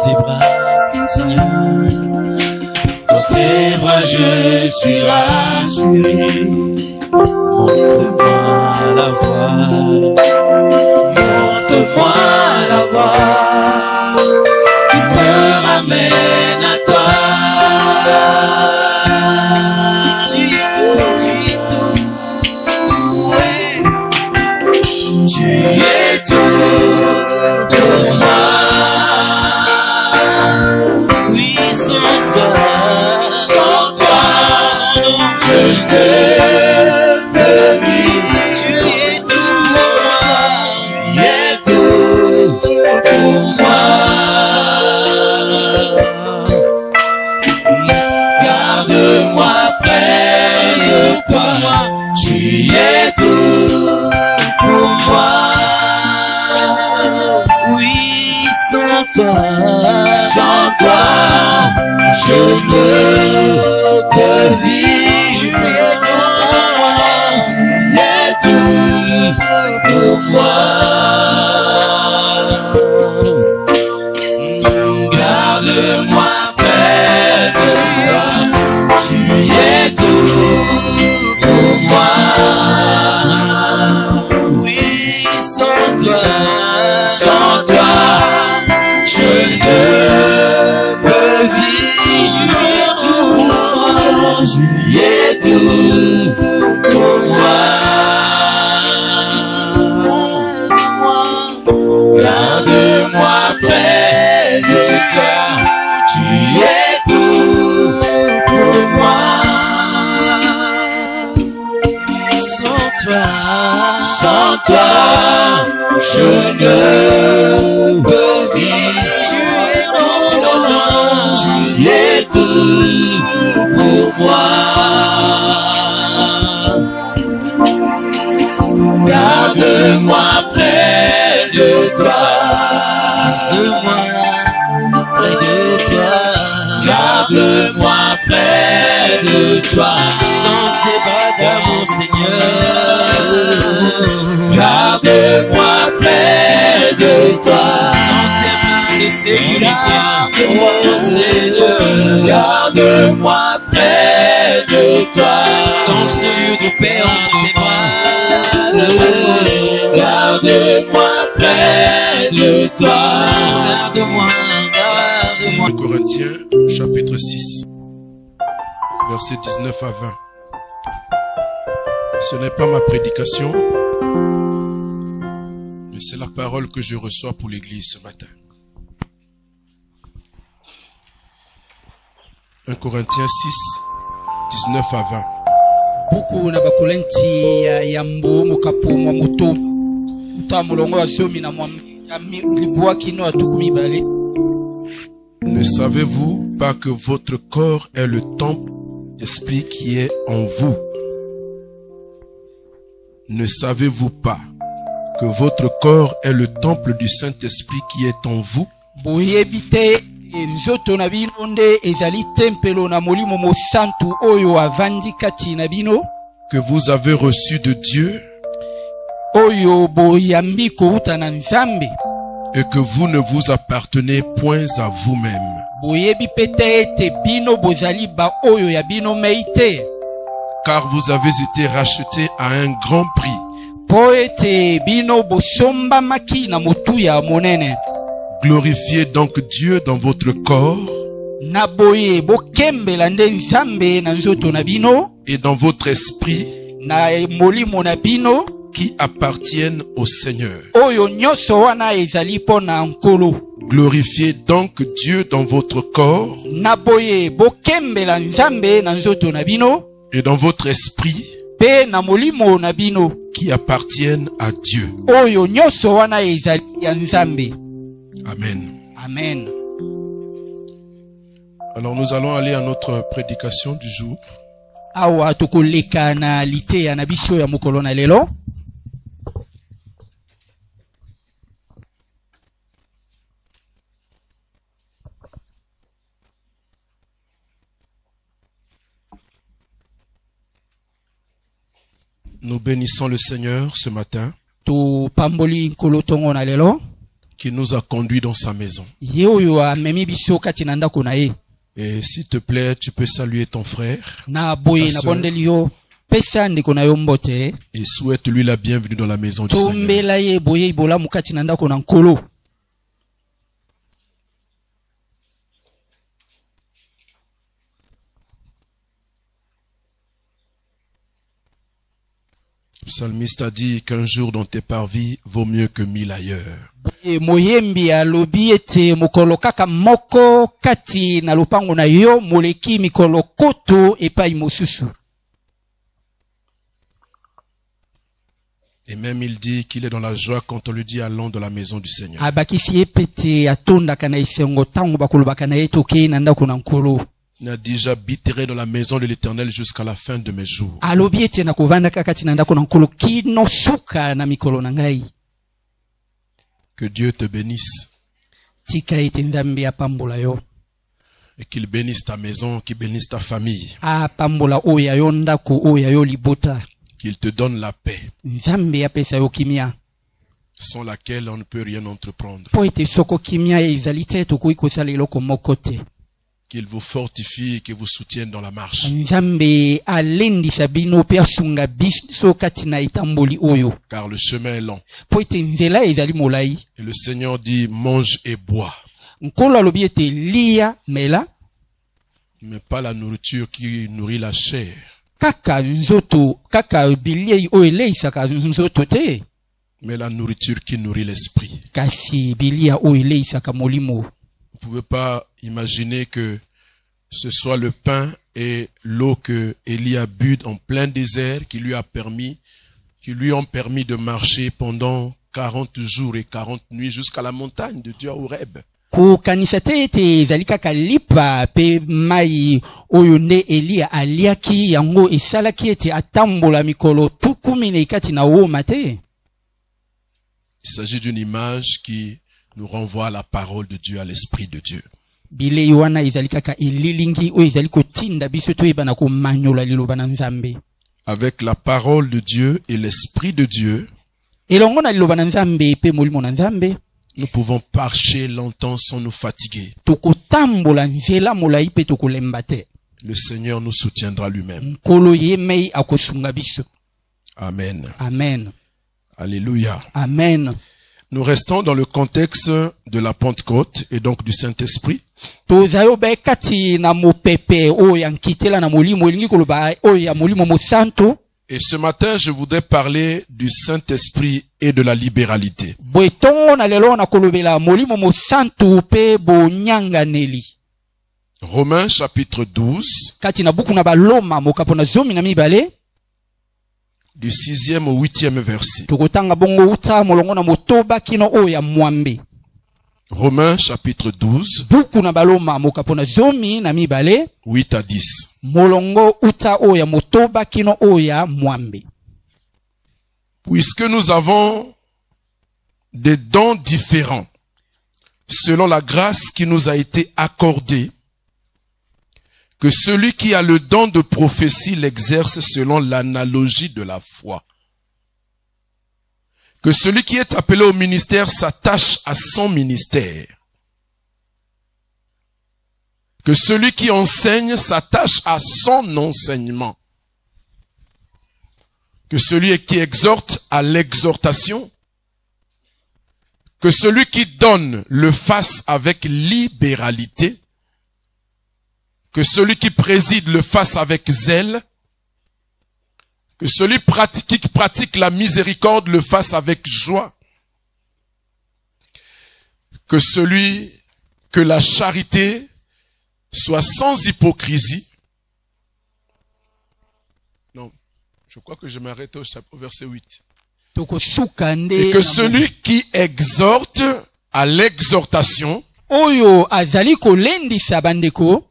tes bras, Seigneur. Dans tes bras, je suis rassuré. Montre-moi la voie. Montre-moi la voie qui me ramène à toi. Tu es tout, ouais. Tu es tout pour moi. Oui, sans toi, non, je ne peux vivre. Tu es tout pour moi. Tu es tout pour moi. Garde-moi près de toi. Tu es tout pour moi. Oui, sans toi, je ne peux vivre. Tu es tout pour moi. Tu es tout pour moi. Garde-moi près de toi. Tu es tout pour moi. Oui, sans toi, je ne peux vivre. Tu es tout pour moi. Tu es tout pour moi. Garde-moi près de toi. Tu es tout pour moi. Sans toi, je ne peux vivre. Tu es tout pour moi. Tu es tout pour moi. Garde-moi près de toi. Garde-moi près de toi. Garde-moi près de toi. Dans tes bras d'amour, Seigneur. Garde-moi près de toi. Dans tes mains de sécurité, oh Seigneur. Garde-moi près de toi. Dans ce lieu de paix entre tes bras. Garde-moi près de toi. Garde-moi, garde-moi. Corinthiens, chapitre 6, versets 19 à 20. Ce n'est pas ma prédication, mais c'est la parole que je reçois pour l'église ce matin. 1 Corinthiens 6, 19 à 20. Buku na bakulenti ya mbu mukapu mwa muto utamulongo wa zomi na mwa libwa kino atukumi bale. Ne savez-vous pas que votre corps est le temple d'esprit qui est en vous? Ne savez-vous pas que votre corps est le temple du Saint-Esprit qui est en vous? Boyebite nzoto na bino nde ezali tempelo na molimo mosantu oyo avandi kati na bino, que vous avez reçu de Dieu, oyo boyambi kouta na Nzambe, et que vous ne vous appartenez point à vous-même. Boyebi pete ete bino bozali ba oyo ya bino meite, car vous avez été rachetés à un grand prix. Po ete bino bosomba maki na motu ya monene. Glorifiez donc Dieu dans votre corps na boye bokembela nde Nzambe na nzoto na bino, et dans votre esprit na molimo na bino qui appartiennent au Seigneur. Oyo nyoso wana ezali po na nkolo. Glorifiez donc Dieu dans votre corps na boye bokembela Nzambe na nzoto na bino et dans votre esprit pe na molimo na bino qui appartiennent à Dieu. Oyo nyoso wana ezali ya Nzambe. Amen. Amen. Alors nous allons aller à notre prédication du jour. Awa tokoleka na lite ya na biso ya mokolo na lelo. Nous bénissons le Seigneur ce matin. Tu pamboli nkolo tongo na lelo. qui nous a conduits dans sa maison. ye oyo amemi biso kati na ndako na ye. Et s'il te plaît, tu peux saluer ton frère Na boye Ta na sœur. bondeli yo pesa ndeko na yo mbote et souhaite-lui la bienvenue dans la maison du Seigneur. tombela ye boye ibolamu kati na ndako na nkolo. Le psalmiste a dit qu'un jour dans tes parvis vaut mieux que 1000 ailleurs. Boye moyembi alobi ete mokolo kaka moko kati na lopango na yo moleki mikolo koto epai mosusu. Et même il dit qu'il est dans la joie quand on lui dit allons dans la maison du Seigneur. Abakisi ye pete atondaka na esengo ntango bakolobaka na ye tokei na ndako na nkolo. Il a dit j'habiterai dans la maison de l'Éternel jusqu'à la fin de mes jours. Alobi ete na kovandaka kati na ndako na nkolo kino suka na mikolo na ngai. Que Dieu te bénisse Tika ete nzambe apambola yo. et qu'il bénisse ta maison, qu'il bénisse ta famille, Apambola oyo ya yo ndako oyo ya yo libota. qu'il te donne la paix Nzambe apesa yo kimia. sans laquelle on ne peut rien entreprendre. Po ete soko kimia ezali te tokoki kosala eloko moko te. Qu'il vous fortifie et qu'il vous soutienne dans la marche. Nzambe alendisa bino pe asunga biso kati na etamboli oyo. Car le chemin est long. Po ete nzela ezali molai. Et le Seigneur dit mange et bois. Nkolo alobi ete lia mela. Mais pas la nourriture qui nourrit la chair. Kaka nzoto, kaka biliei oyo eleisaka nzoto te. Mais la nourriture qui nourrit l'esprit. Kasi bilia oyo eleisaka molimo. Vous ne pouvez pas imaginer que ce soit le pain et l'eau que Élie a bu en plein désert qui lui ont permis de marcher pendant 40 jours et 40 nuits jusqu'à la montagne de Dieu à Horeb. Kokanisa te ete ezali kaka lipa pe mai oyo nde Elia aliaki yango esalaki ete atambola mikolo tukumi na ikati na woma te. Il s'agit d'une image qui nous renvoie à la parole de Dieu, à l'Esprit de Dieu. Bilei wana ezali kaka elilingi oyo ezali kotinda biso toyeba na komanyola liloba na Nzambe. Avec la parole de Dieu et l'Esprit de Dieu, Elongo na liloba na Nzambe pe molimo na Nzambe, nous pouvons marcher longtemps sans nous fatiguer. tokotambola nzela molai pe tokolemba te. Le Seigneur nous soutiendra lui-même. Nkolo ye mei akosunga biso. Amen. Amen. Alléluia. Amen. Nous restons dans le contexte de la Pentecôte et donc du Saint-Esprit. Tozayo be kati na mopepe oyo ya nkitela na molimo elingi koloba oyo ya molimo mosanto. Et ce matin, je voudrais parler du Saint-Esprit et de la libéralité. Bwetongo na lelo na kolobela molimo mosanto pe bonyanganeli. Romains chapitre 12, Kati na buku na baloma mokapo na zomi na mibale. du 6e au 8e verset. Tokotanga bongo uta molongo na motoba kino oyo ya mwambe. Romains chapitre 12, Buku na baloma mokapo na zomi na mibale. 8 à 10. Molongo uta oyo ya motoba kino oyo ya mwambe. Puisque nous avons des dons différents, selon la grâce qui nous a été accordée, que celui qui a le don de prophétie l'exerce selon l'analogie de la foi. Que celui qui est appelé au ministère s'attache à son ministère. Que celui qui enseigne s'attache à son enseignement. Que celui qui exhorte à l'exhortation. Que celui qui donne le fasse avec libéralité. Que celui qui préside le fasse avec zèle. Que celui qui pratique la miséricorde le fasse avec joie. Que la charité soit sans hypocrisie. Non, je crois que je m'arrête au verset 8. Et que celui qui exhorte à l'exhortation, oyo azali kolendisa bandeko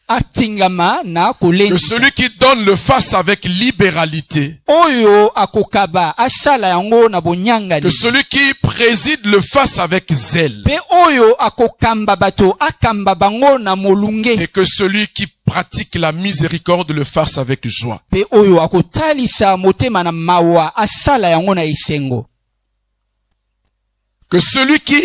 atingama na que kolendisa. celui qui donne le fasse avec libéralité. Oyo akokaba asala yango na Que bonyangani. celui qui préside le fasse avec zèle. Pe oyo akokamba bato akamba bango na molunge. Et que celui qui pratique la miséricorde le fasse avec joie. Pe oyo akotalisa motema na mawa asala yango na isengo. Que celui qui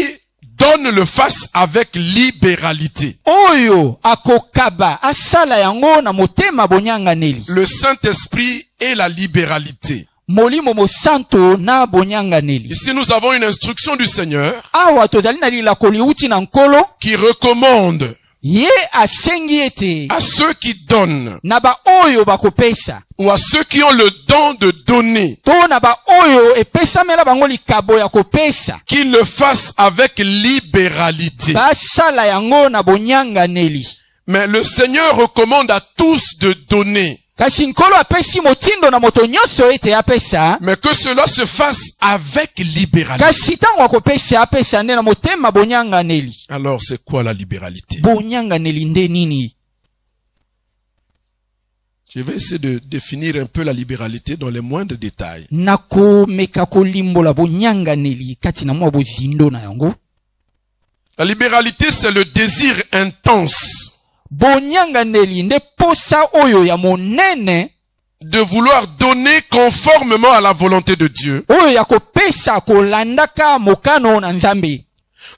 donne le face avec libéralité. Oyo akokaba asala yango na motema bonyanganeli. Le Saint-Esprit est la libéralité. Molimo mo santo na bonyanganeli. Ici nous avons une instruction du Seigneur Awa tozali na lilakoli uti na nkolo. qui recommande Ye asengi ete à ceux qui donnent na ba oyo bakopesa ou à ceux qui ont le don de donner to na ba oyo epesamela bango likabo ya kopesa qu'ils le fassent avec libéralité. basala yango na bonyanganeli. Mais le Seigneur recommande à tous de donner, Kasi nkolo apesi motindo na moto nyonso ete apesa, mais que cela se fasse avec libéralité. kasi tango akopesa apesa nde na motema bonyanganeli. Alors c'est quoi la libéralité? Bonyanganeli nde nini? Je vais essayer de définir un peu la libéralité dans les moindres détails. Nako meka kolimbola bonyanganeli kati na mwa bozindo na yango. La libéralité, c'est le désir intense Bonyanganeli nde posa oyo ya monene de vouloir donner conformément à la volonté de Dieu, oyo ya kopesa kolandaka mokano na Nzambe,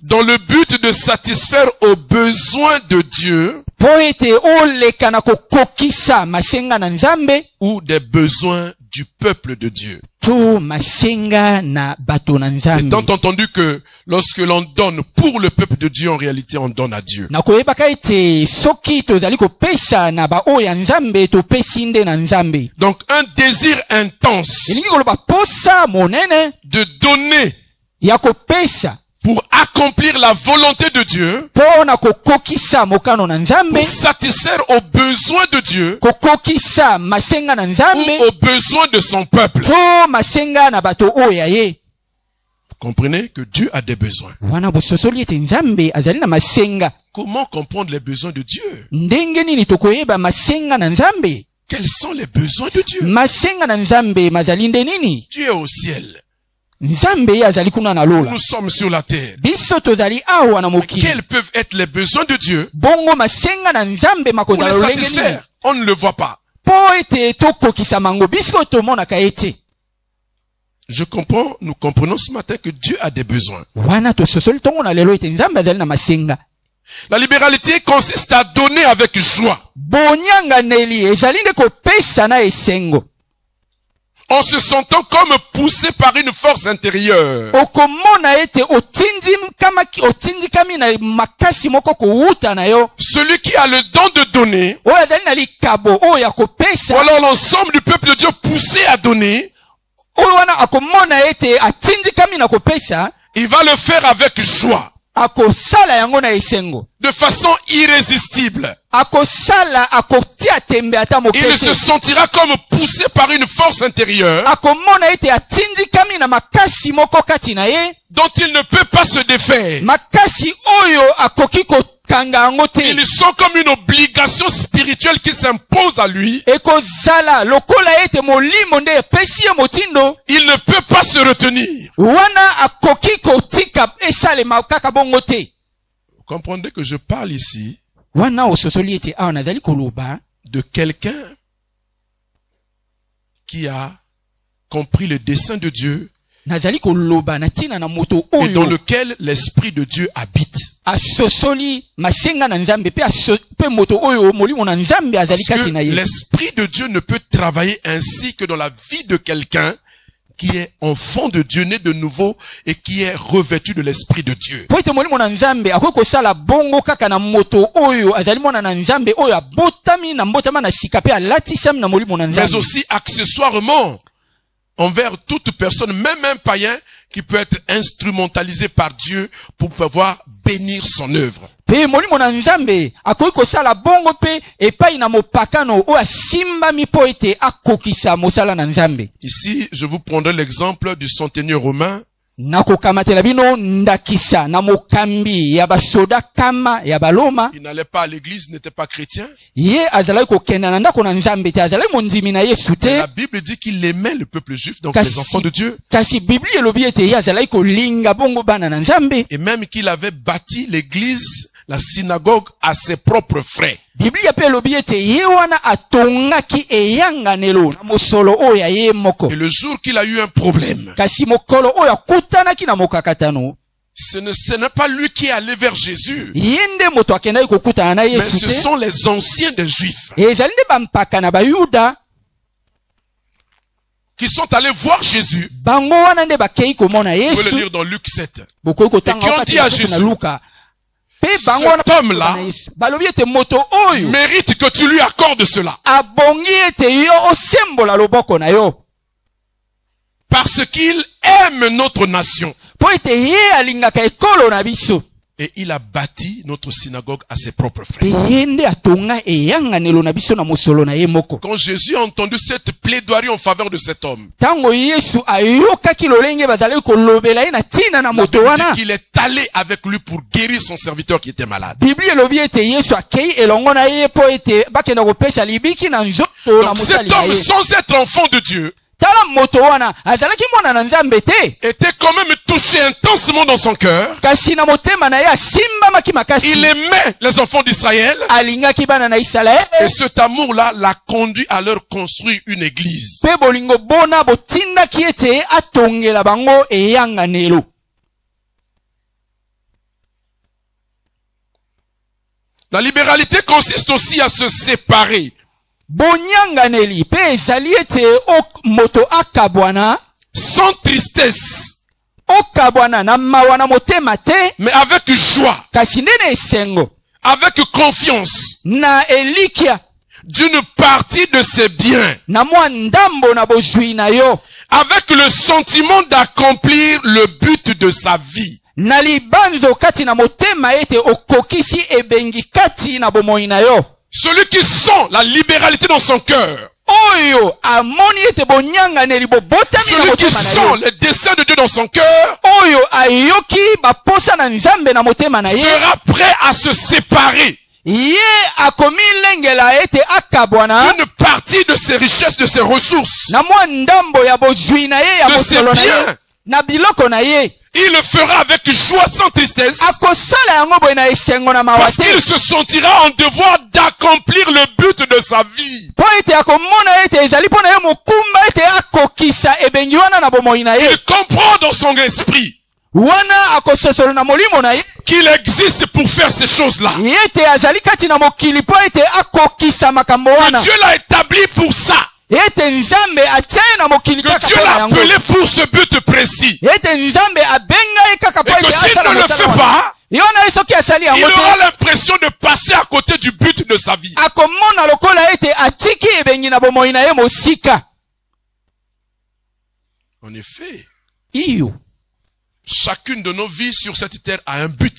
dans le but de satisfaire aux besoins de Dieu po ete oleka na kokokisa masenga na Nzambe ou des besoins du peuple de Dieu. to masenga na bato na Nzambe. Étant entendu que lorsque l'on donne pour le peuple de Dieu, en réalité on donne à Dieu. Na koyebaka ete soki tozali kopesa na ba oyo ya Nzambe topesi nde na Nzambe. Donc un désir intense Elingi koloba posa monene de donner ya kopesa pour accomplir la volonté de Dieu, po na kokokisa mokano na Nzambe, pour satisfaire aux besoins de Dieu kokokisa masenga na ou Nzambe aux besoins de son peuple. to masenga na bato oyo ya ye. Vous comprenez que Dieu a des besoins. Wana bososoli ete Nzambe azali na masenga. Comment comprendre les besoins de Dieu? Ndenge nini tokoyeba masenga na Nzambe? Quels sont les besoins de Dieu? Masenga na Nzambe mazali nde nini? Dieu est au ciel. Nzambe ye azali kuna na lola. Nous sommes sur la terre. Biso tozali awa na mokili. Quels peuvent être les besoins de Dieu Bongo masenga na Nzambe pour makozala les lolenge nini? satisfaire? On ne le voit pas. Po ete tokokisa mango biso tomonaka ete. Nous comprenons ce matin que Dieu a des besoins. Wana tososoli tongo na lelo ete Nzambe azali na masenga. La libéralité consiste à donner avec joie. Bonyanganeli ezali nde kopesa na esengo. En se sentant comme poussé par une force intérieure. Okomona ete otindi kami na makasi moko kouta na yo. Celui qui a le don de donner, Oyo azali na likabo oyo ya kopesa. ou alors l'ensemble du peuple de Dieu poussé à donner, Oyo wana akomona ete atindi kami na kopesa, il va le faire avec joie, akosala yango na esengo. de façon irrésistible. Akosala akotia tembe ata Il se mokete. sentira comme poussé par une force intérieure Akomona ete atindi kami na makasi moko kati na ye, dont il ne peut pas se défaire. makasi oyo akoki kokanga yango te. Ils sont comme une obligation spirituelle qui s'impose à lui. Ekozala lokola ete molimo nde epesi ye motindo, Il ne peut pas se retenir. wana akoki kotika esalema kaka bongo te. Vous comprenez que je parle ici Wana ososoli ete awa nazali koloba de quelqu'un qui a compris le dessein de Dieu nazali koloba na tina na moto et dans oyo lequel l'Esprit de Dieu habite. asosoli masenga na Nzambe pe moto oyo molimo na Nzambe azali Parce kati que na ye. l'Esprit de Dieu ne peut travailler ainsi que dans la vie de quelqu'un qui est enfant de Dieu, né de nouveau et qui est revêtu de l'Esprit de Dieu. Po ete molimo na Nzambe akoki kosala bongo kaka na moto oyo azali mwana na Nzambe oyo abotami na mbotama na sika pe alatisami na molimo na Mais Nzambe. aussi accessoirement envers toute personne, même un païen qui peut être instrumentalisé par Dieu pour pouvoir bénir son œuvre. Pe molimo na Nzambe akoki kosala bongo pe epai na mopakano oyo asimbami po ete akokisa mosala na Nzambe. Ici, je vous prendrai l'exemple du centenier romain Nakokamatela bino ndakisa na mokambi ya basoda kama ya baloma. Il n'allait pas à l'église, n'était pas chrétien. Ye azalaki kokenda na ndako na Nzambe te, azalaki mondimi na Yesu Mais te. la Bible dit qu'il aimait le peuple juif, donc les enfants de Dieu. Kasi Bibli elobi ete ye azalaki kolinga bongo bana na Nzambe. Et même qu'il avait bâti l'église, la synagogue, à ses propres frais. Biblia pe elobi ete ye wana atongaki eyanganelo na mosolo oyo ya ye moko. Et le jour qu'il a eu un problème, Kasi mokolo oyo akutanaki na mokakatano, ce n'est pas lui qui est allé vers Jésus, Yende moto akendaki kokutana na mais Yesu ce te. sont les anciens des Juifs Ezali nde bampaka na bayuda qui sont allés voir Jésus. bango wana nde bakei komona Vous pouvez le Yesu. lire dans Luc 7. Bokoki kotanga Et qui ont wakati dit à na buku na Jésus, Luka. Pe cet bango wana homme-là bakei komona Yesu. Balobi ete moto oyo mérite que tu lui accordes cela. abongi ete yo osembola loboko na yo. Parce qu'il aime notre nation. Po ete ye alingaka ekolo na biso. Et il a bâti notre synagogue à ses propres Pe frères. ye nde atonga eyanganelo na biso na mosolo na ye moko. Quand Jésus a entendu cette plaidoirie en faveur de cet homme, Tango Yesu ayokaki lolenge bazali kolobela ye na tina na la moto Bible wana. dit qu'il est allé avec lui pour guérir son serviteur qui était malade. Biblia elobi ete Yesu akei elongo na ye po ete bakenda kopesa libiki na nzoto na Donc mosali cet na homme, ye. sans être enfant de Dieu, Tala moto wana azalaki mwana na Nzambe te, était quand même touché intensement dans son cœur. kasi na motema na ye asimbamaki makasi. Il aimait les enfants d'Israël. Alingaki bana na Israele. Et cet amour-là l'a conduit à leur construire une église. Pe bolingo bona botindaki ete atongela bango eyanganelo. La libéralité consiste aussi à se séparer. Bonyanganeli pe ezali ete moto akabwana, Sans tristesse, okabwana na mawa na motema te, mais avec joie, kasi ndene esengo avec confiance, na elikia d'une partie de ses biens, na mwa ndambo na bozwi na yo, avec le sentiment d'accomplir le but de sa vie. na libanzo kati na motema ete okokisi ebengi kati na bomoi na yo. Celui qui sent la libéralité dans son cœur, Oyo amoni ete bonyanganeli bobotami na celui qui motema na sent yo. les desseins de Dieu dans son cœur, Oyo ayoki baposa na Nzambe na motema na ye. sera prêt à se séparer Ye akomi lengela ete akabwana d'une partie de ses richesses, de ses ressources. na mwa ndambo ya bozwi na ye ya De ses mosolo na ye biens. na biloko na ye. Il le fera avec joie, sans tristesse, Akosala yango boye na esengo na mawa parce te. qu'il se sentira en devoir d'accomplir le but de sa vie. Po ete akomona ete ezali pona ye mokumba ete akokisa ebengi wana na bomoi na ye. Il comprend dans son esprit Wana akososolo na molimo na ye qu'il existe pour faire ces choses-là. ete azali kati na mokili po ete akokisa makambo Que wana. Dieu l'a établi pour ça. Ete Nzambe atia ye na mokili Que kaka Dieu pona l'a yango. appelé pour ce but précis. Ete Nzambe abenga ye kaka po Et que ete s'il asala ne le mosala fait wana. pas, Yona ye soki asali il yango aura te, l'impression de passer à côté du but de sa vie. akomona lokola ete atiki ebengi na bomoi na ye mosika. En effet, Iyo chacune de nos vies sur cette terre a un but.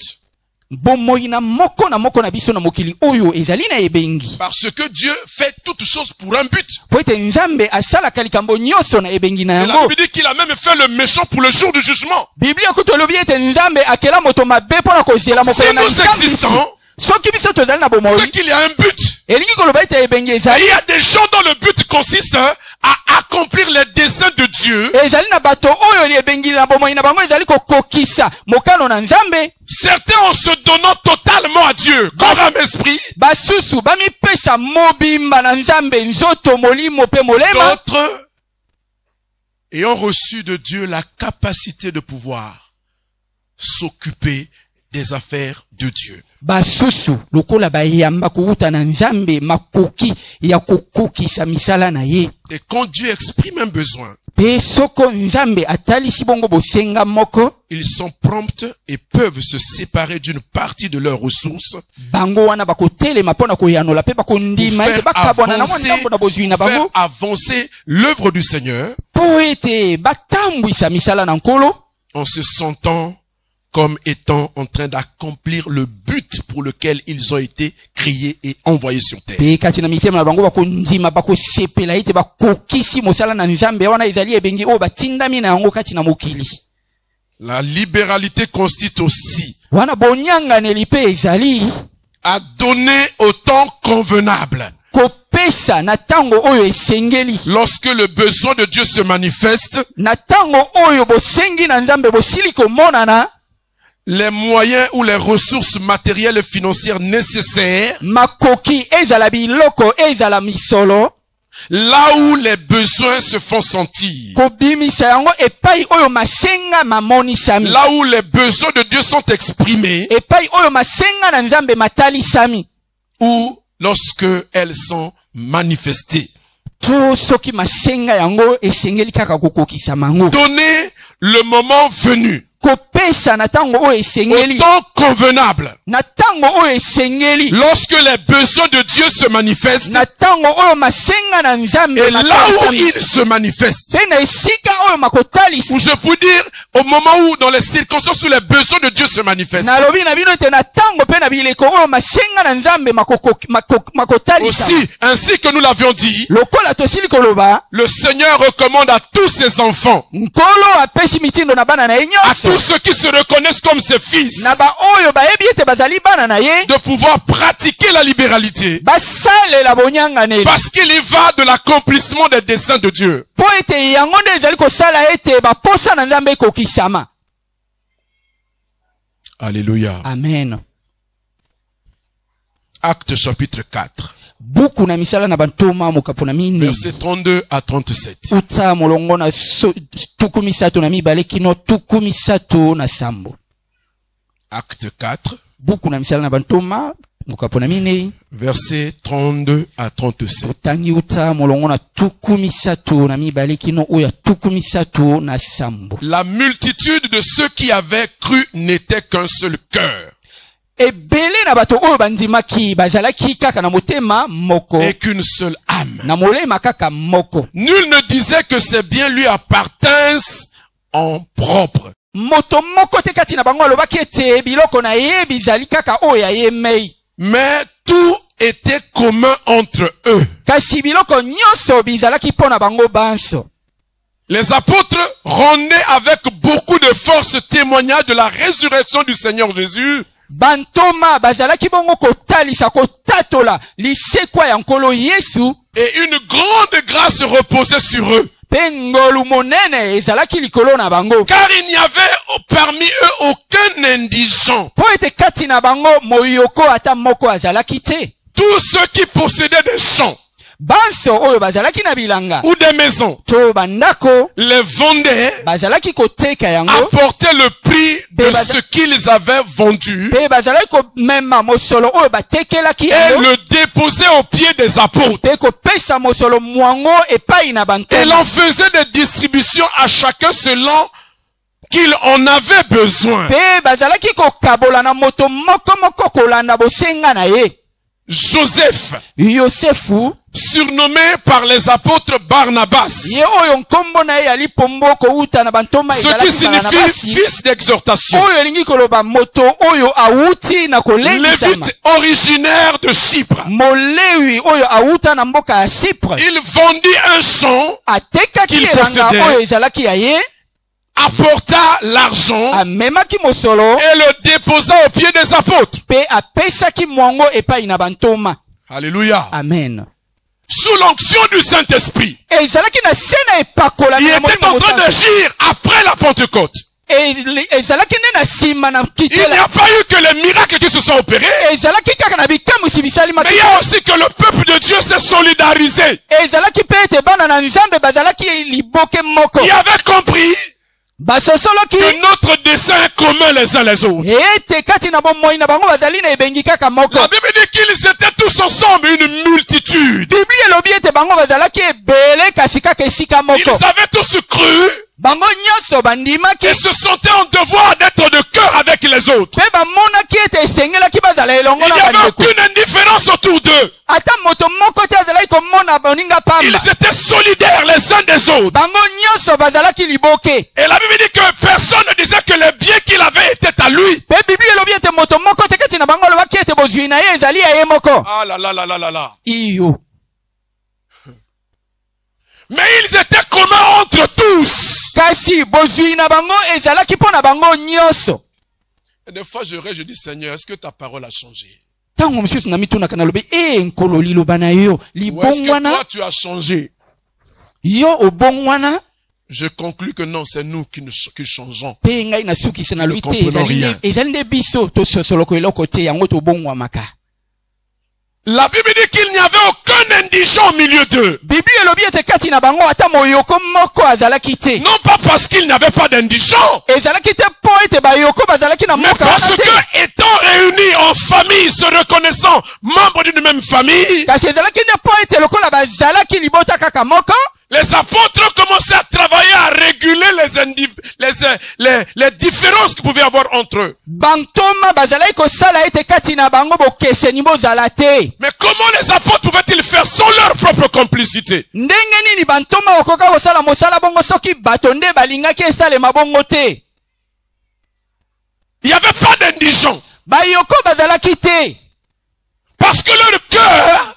bomoi na moko na biso na mokili oyo ezali na ebengi. Parce que Dieu fait toutes choses pour un but. Po ete Nzambe asalaka likambo nyonso na ebengi na Et la yango. Bible dit qu'il a même fait le méchant pour le jour du jugement. Biblia kutu elobi ete Nzambe akela moto mabe mpona kozela Si mokolo na nous likambo existons, biso. Soki biso tozali na bomoi, c'est qu'il y a un but. elingi koloba ete ebengi Et ezali. il y a des gens dont le but consiste à accomplir les desseins de Dieu. Ezali na bato oyo ebengi na bomoi na bango ezali kokokisa mokano na Nzambe. Certains en se donnant totalement à Dieu, corps, âme, esprit. Basusu bamipesa mobimba na Nzambe nzoto molimo pe molema. D'autres ayant reçu de Dieu la capacité de pouvoir s'occuper des affaires de Dieu. Basusu lokola bayamba kuuta na Nzambe makoki ya kokokisa misala na ye. Et quand Dieu exprime un besoin, Pe soko Nzambe atalisi bongo bosenga moko, ils sont prompts et peuvent se séparer d'une partie de leurs ressources bango wana bakotelema mpona koyanola pe pour bakondima ete faire bakabwana na avancer, ndambo na bozwi na bango l'œuvre du Seigneur po ete batambwisa misala na nkolo en se sentant comme étant en train d'accomplir le but pour lequel ils ont été créés et envoyés sur terre. pe kati na mitema na bango bakondima bakosepela ete bakokisi mosala na Nzambe wana ezali ebengi oyo batindami na yango kati na mokili. La libéralité consiste aussi Wana bonyanganeli pe ezali à donner au temps convenable. kopesa na tango oyo esengeli. Lorsque le besoin de Dieu se manifeste, Na tango oyo bosengi na Nzambe bosili komonana, les moyens ou les ressources matérielles et financières nécessaires makoki ezala biloko ezala misolo là où les besoins se font sentir, kobimisa yango epai oyo masenga mamonisami, là où les besoins de Dieu sont exprimés, epai oyo masenga na Nzambe matalisami, ou lorsque elles sont manifestées. to soki masenga yango esengeli kaka kokokisa mango. Donnez le moment venu, Kopesa na tango oyo esengeli, au temps convenable, na tango oyo esengeli, lorsque les besoins de Dieu se manifestent, na tango oyo masenga na Nzambe et là où matalisami, ils se manifestent. pe na esika oyo makotalisa. Ou je peux dire, au moment où, dans les circonstances où les besoins de Dieu se manifestent, Nalobi na bino ete na tango pe na bileko oyo masenga na Nzambe makotalisa. aussi, ainsi que nous l'avions dit, Lokola tosili koloba, le Seigneur recommande à tous ses enfants, nkolo apesi mitindo na bana na ye à nyonso, tous ceux qui se reconnaissent comme ses fils, na ba oyo bayebi ete bazali bana na ye, de pouvoir pratiquer la libéralité, basalela bonyanganeli, parce qu'il y va de l'accomplissement des desseins de Dieu. po ete yango nde ezali kosala ete baposa na Nzambe ekokisama. Alléluia. Amen. Acte chapitre 4, Buku na misala na bantoma mokapo na mine, versets 32 à 37. uta molongo na tuku misato na mibale kino tuku misato na sambo. Acte 4, Buku na misala na bantoma mokapo na mine, versets 32 à 37. utangi uta molongo na tuku misato na mibale kino oya tuku misato na sambo. La multitude de ceux qui avaient cru n'était qu'un seul cœur Ebele na bato oyo bandimaki bazalaki kaka na motema moko, et qu'une seule âme. na molema kaka moko. Nul ne disait que ces biens lui appartinssent en propre, Moto moko te kati na bango alobaki ete biloko na ye bizali kaka oyo ayemei, mais tout était commun entre eux. kasi biloko nyonso bizalaki pona na bango banso. Les apôtres rendaient avec beaucoup de force témoignage de la résurrection du Seigneur Jésus, Bantoma bazalaki bongo kotalisa kotatola lisekwa ya nkolo Yesu, et une grande grâce reposait sur eux. pe ngolu monene ezalaki likolo na bango, Car il n'y avait parmi eux aucun indigent. po ete kati na bango moyoko ata moko azalaki te. Tous ceux qui possédaient des champs Banso oyo bazalaki na bilanga ou des maisons to bandako les vendaient, bazalaki koteka yango, apportaient le prix de ce qu'ils avaient vendu pe bazalaki komema mosolo oyo batekelaki et yango, le déposaient aux pieds des apôtres. pe kopesa mosolo mwango epai na Et bantoma, l'on faisait des distributions à chacun selon qu'il en avait besoin. pe bazalaki kokabola na moto moko moko kolanda bosenga na ye. Joseph, Yosefu, surnommé par les apôtres Barnabas, ye oyo nkombo na ye yali pombo kouta na bantoma ce qui ezalaki signifie Barnabasi, fils d'exhortation, oyo elingi koloba moto oyo awuti na kolendisama, lévite originaire de Chypre. molewi oyo awuta na mboka ya Chypre, Il vendit un champ, atekaki qu'il elanga possédait, oyo ezalaki ya ye, apporta l'argent amemaki mosolo et le déposa aux pieds des apôtres. pe apesaki mwango epai na bantoma. Alléluia. Amen. Sous l'onction du Saint-Esprit. Ezalaki na se na epakolami Il na était Molimo en train Mosantu. d'agir après la Pentecôte. Ezalaki nde na nsima na Il n'y kitela, a pas eu que les miracles qui se sont opérés, ezalaki kaka na bikamusi bisalimaki, mais il y a aussi que le peuple de Dieu s'est solidarisé. ezalaki pe ete bana na Nzambe bazalaki liboke moko, Qui avait compris basosoloki que notre dessein est commun les uns les autres. ete kati na bomoi na bango bazali na ebengi kaka moko. La Bible dit qu'ils étaient tous ensemble, une multitude. Biblia elobi ete bango bazalaki ebele kasi kaka esika Ils moko, avaient tous cru bango nyonso bandimaki et se sentaient en devoir d'être de cœur avec les autres. pe bamonaki ete esengelaki bazala elongo Il na n'y avait bandeko, aucune indifférence autour d'eux. ata moto moko te azalaki komona boninga pamba, Ils étaient solidaires les uns des autres. bango nyonso bazalaki liboke. Et la Bible dit que personne ne disait que les biens qu'il avait étaient à lui. Pe Biblia elobi ete moto moko te kati na bango alobaki ete bozwi na ye ezali ya ye moko. Ah là là là là là là. Iyo. Mais ils étaient communs entre tous. Kasi bozwi na bango ezalaki pona bango nyonso. Et des fois je dis Seigneur, est-ce que ta parole a changé? Tango misusu na mitunaka nalobi nkolo liloba na yo Ou est-ce que libongwana, toi tu as changé? yo obongwana. Je conclus que non, c'est nous qui changeons. Pe ngai nasukisa nalobi te comprenons rien. ezali nde biso tososoloko eloko te yango tobongwamaka. La Bible dit qu'il n'y avait aucun indigent au milieu d'eux. Bible elobi ete kati na bango ata moyoko moko azalaki te. Non pas parce qu'il n'y avait pas d'indigents, Ezalaki te po ete bayoko bazalaki na mais moka parce wana te. que étant réunis en famille, se reconnaissant membres d'une même famille, Kasi ezalaki ne po ete lokola bazalaki libota kaka moko. les apôtres ont commencé à travailler à réguler les différences qu'ils pouvaient avoir entre eux. Bantoma bazalaki kosala ete kati na bango bokeseni bozala te. Mais comment les apôtres pouvaient-ils faire sans leur propre complicité? Ndenge nini bantoma okoka kosala mosala bongo soki bato nde balingaki esalema bongo te? Il n'y avait pas d'indigents. Bayoko bazalaki te. Parce que leur cœur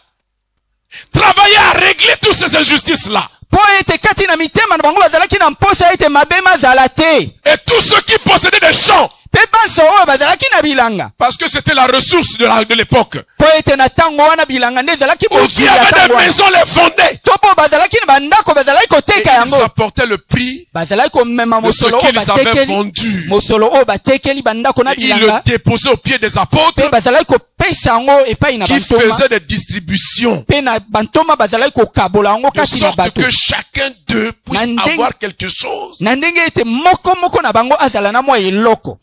travaillait à régler toutes ces injustices-là. Po ete kati na mitema na bango bazalaki na mposa ete mabema zala te. Et tous ceux qui possédaient des champs, Pe banso oyo bazalaki na bilanga. parce que c'était la ressource de l'époque, Po ete na tango wana bilanga nde ezalaki ou qui bozila avaient tango des wana. maisons, les fondaient. To po bazalaki na bandako bazalaki Et koteka ils yango. apportaient le prix Bazalaki komema de ce mosolo oyo qu'ils avaient batekeli. vendu. Mosolo oyo batekeli bandako na Et ils le bilanga. déposaient aux pieds des apôtres Pe bazalaki kopesa yango epai na qui bantoma. faisaient des distributions. Pe na bantoma bazalaki kokabola yango De kati na sorte bato. que chacun d'eux puisse Nandeng- avoir quelque chose. Na ndenge ete moko moko na bango azala na mwa eloko.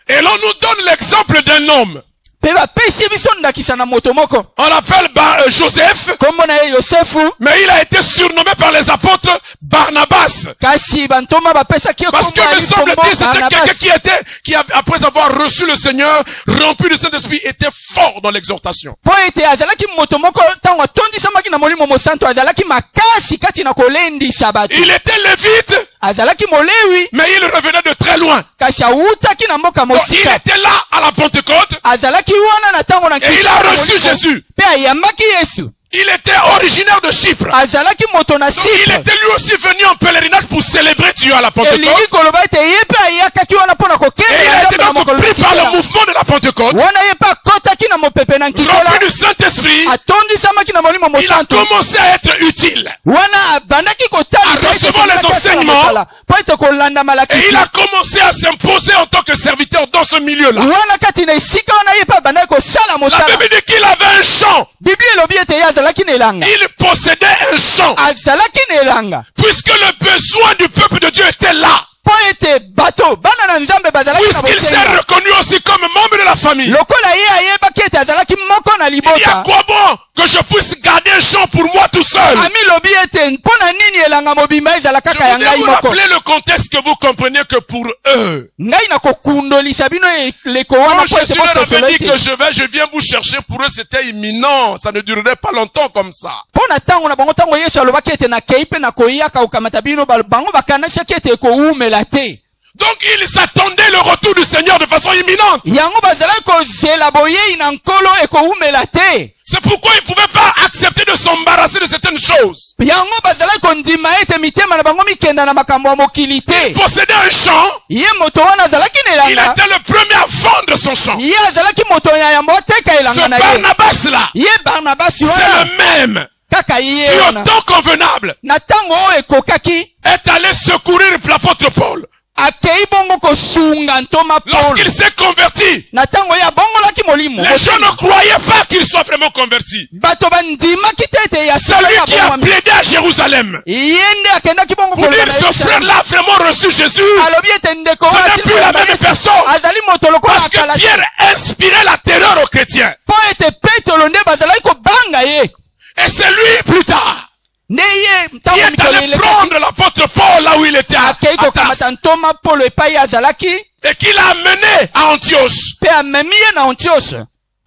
Et l'on nous donne l'exemple d'un homme. Pe bapesi biso ndakisa na moto moko. On l'appelle Joseph, Kombo na ye Yosefu. mais il a été surnommé par les apôtres Barnabas. Kasi bantoma bapesaki ye Parce que kombo ya me semble-t-il, likombo c'était quelqu'un Barnabas. après avoir reçu le Seigneur, rempli du Saint-Esprit, était fort dans l'exhortation. Po ete azalaki moto moko ntango atondisamaki na molimo mosantu azalaki makasi kati na kolendisa bato. Il était lévite, Azalaki molewi mais il revenait de très loin. kasi awutaki na mboka Donc, il mosika. était là à la Pentecôte Azalaki wana na ntango na et il a reçu Jésus. pe ayambaki Yesu. Il était originaire de Chypre. Azalaki moto na Donc, il Chypre. était lui aussi venu en pèlerinage pour célébrer Dieu à la Pentecôte. Elingi koloba ete ye pe ayakaki wana mpo na Et il a kokende été donc pris par le mouvement de la Pentecôte, wana ye pe akotaki na mopepe na nkikola rempli du Saint-Esprit. atondisamaki na molimo Il a mosantu commencé à être utile. wana abandaki kotalisa À recevoir les enseignements. po ete kolanda Et malakisi il a commencé à s'imposer en tant que serviteur dans ce milieu-là. wana kati na esika wana ye pe abandaki kosala La mosala. Bible dit qu'il avait un champ. Biblia elobi ete ye azalaki na elanga Il possédait un champ. azalaki na elanga Puisque le besoin du peuple de Dieu était là. po ete bato bana na nzambe bazalaki na Puisqu'il s'est bosenga reconnu aussi comme membre de la famille. lokola ye ayebaki ete azalaki moko na Il dit à libota quoi bon que je puisse garder un champ pour moi tout seul. ami lobi ete mpo na nini elanga mobimba ezala Je kaka ya voudrais ngai vous moko rappeler le contexte que vous compreniez que pour eux, ngai na kokundolisa bino eleko quand wana mpo ete Jésus leur bososolo avait dit ete que je viens vous chercher, pour eux c'était imminent. Ça ne durerait pas longtemps comme ça. mpo na ntango na bango ntango yesu alobaki ete nakei mpe nakoyaka kokamata bino bango bakanisaki ete ekoumela te. Donc ils attendaient le retour du Seigneur de façon imminente. yango bazalaki kozela boyei na nkolo ekoumela te. C'est pourquoi ils ne pouvaient pas accepter de s'embarrasser de certaines choses. yango bazalaki kondima ete mitema na bango mikenda na makambo ya mokili te. Il possédait un champ. ye moto wana azalaki na Il elanga était le premier à vendre son champ. ye azalaki moto ya yamba oteka Ce elanga na ye Barnabas-là, ye barnabasi c'est wana le même kaka ye qui, au wana temps convenable, na ntango oyo ekokaki est allé secourir l'apôtre Paul. akei bongo kosunga ntoma Paul Lorsqu'il s'est converti, na ntango ye abongolaki molimo les gens ne croyaient pas qu'il soit vraiment converti. bato bandimaki te ete ya Celui qui a plaidé à Jérusalem ye nde akendaki bongo pour dire koloba na ce Yerusalemu. frère-là a vraiment reçu Jésus. alobi ete ndeko Ce oyo n'est asili plus la kolanda même Yesu. personne. azali moto lokola Parce que akala te. Pierre inspirait la terreur aux chrétiens. mpo ete petelo nde bazalaki kobanga ye Et c'est lui plus tard nde ye qui ntango est mikolo allé elekaki prendre l'apôtre Paul là où il était à akei kokamata Tarse, ntoma polo epai ye azalaki et qui l'a amené à Antioche. mpe amemi ye na Antioche.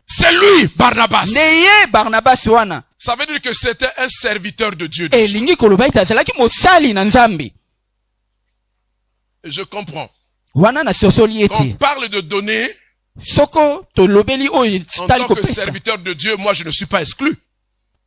C'est lui, Barnabas. nde ye barnabasi wana Ça veut dire que c'était un serviteur de Dieu. elingi koloba ete azalaki mosali na nzambe Je comprends. wana na sosoli Quand on ete parle de donner, soko tolobeli oyo en tali tant que kopesa serviteur de Dieu, moi je ne suis pas exclu.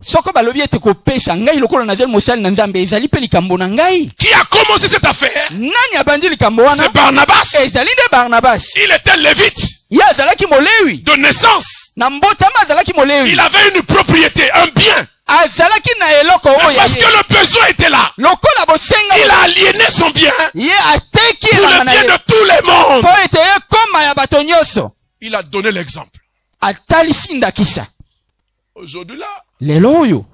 soko balobi ete kopesa ngai lokola nazali mosali na nzambe ezali mpe likambo na ngai. Qui a commencé cette affaire? Nani abandi likambo wana? C'est Barnabas. ezali nde barnabasi. Il était lévite ye azalaki molewi de naissance. na mbotama azalaki molewi Il avait une propriété, un bien. azalaki na eloko oyo Parce que le besoin était là. lokola bosenga Il a aliéné son bien ye ateki pour elanga le na bien ye de tous les mondes. mpo ete ye koma ya bato nyonso. Il a donné l'exemple. atalisi ndakisa Aujourd'hui là, lelo oyo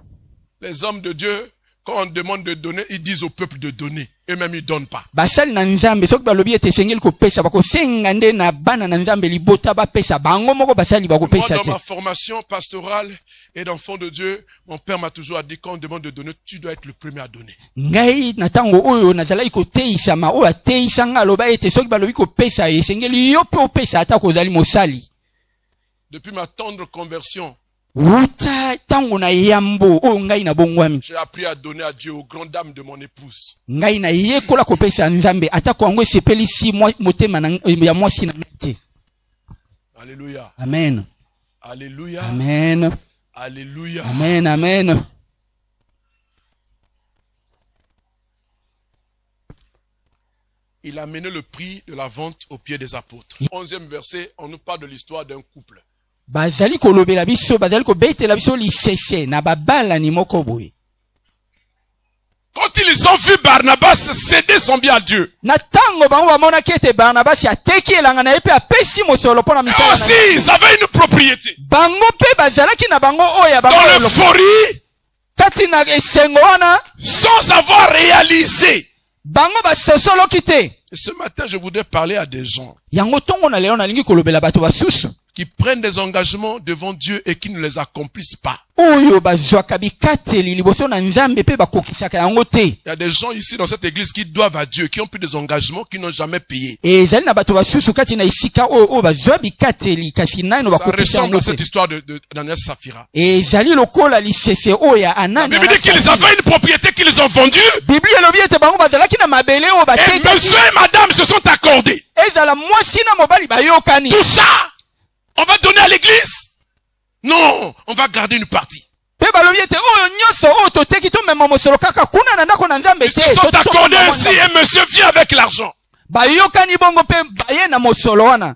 les hommes de Dieu, quand on demande de donner, ils disent au peuple de donner. Eux-mêmes, ils ne donnent pas. basali na nzambe soki balobi ete esengeli kopesa bakosenga nde na bana na nzambe libota bapesa bango moko basali Moi, bakopesa dans te. ma formation pastorale et d'enfant de Dieu, mon père m'a toujours dit, quand on demande de donner, tu dois être le premier à donner. Ngai na tango oyo nazalaki koteisama oyo ateisanga aloba ete soki balobi kopesa esengeli yo mpe opesa ata kozali mosali. Depuis ma tendre conversion, Wuta tango na yambo oyo ngai na bongwami j'ai appris à donner à Dieu aux grandes dames de mon épouse. ngai na yekola kopesa nzambe atako yango esepelisi motema ya mwasi na ngai te. Alléluia. Amen. Alléluia. Amen. Alléluia. Amen. Amen. Il a mené le prix de la vente au pied des apôtres. 11e verset, on nous parle de l'histoire d'un couple. Bazali kolobela biso bazali kobetela biso lisese na babalani moko boye. Quand ils ont vu Barnabas céder son bien à Dieu, Na tango bango bamonaki ete Barnabasi ateki elanga na ye mpe apesi mosolo mpo na eux misala na aussi, ye. ils avaient une propriété. Bango mpe bazalaki na bango oyo ya Dans bango l'euphorie, kati na esengo wana sans avoir réalisé. bango basosoloki te. Et ce matin, je voudrais parler à des gens Yango tongo na lelo nalingi kolobela bato basusu qui prennent des engagements devant Dieu et qui ne les accomplissent pas. oyo bazwaka bikateli liboso na nzambe mpe bakokisaka yango te. Il y a des gens ici dans cette église qui doivent à Dieu, qui ont pris des engagements qui n'ont jamais payé. Ezali na bato basusu kati na isika oyo bazwa bikateli kasi nano Ça bakokisa ressemble yango à cette te. histoire d'Ananias Saphira. Ezali lokola lisese oyo ya La Anania Bible na dit qu'ils Safira. avaient une propriété qu'ils ont vendue Biblia elobi ete bango bazalaki na mabele oyo et batekaki monsieur et madame se sont accordés. ezala mwasi na mobali bayokani. Tout ça, on va donner à l'église? Non, on va garder une partie. Pe balobi ete oyo nyonso oyo toteki tomema mosolo kaka kuna na ndako na nzambe Ils te. se sont Toti accordés tomema ainsi nzambe. et monsieur vient avec l'argent. Bayokani bongo mpe baye na mosolo wana.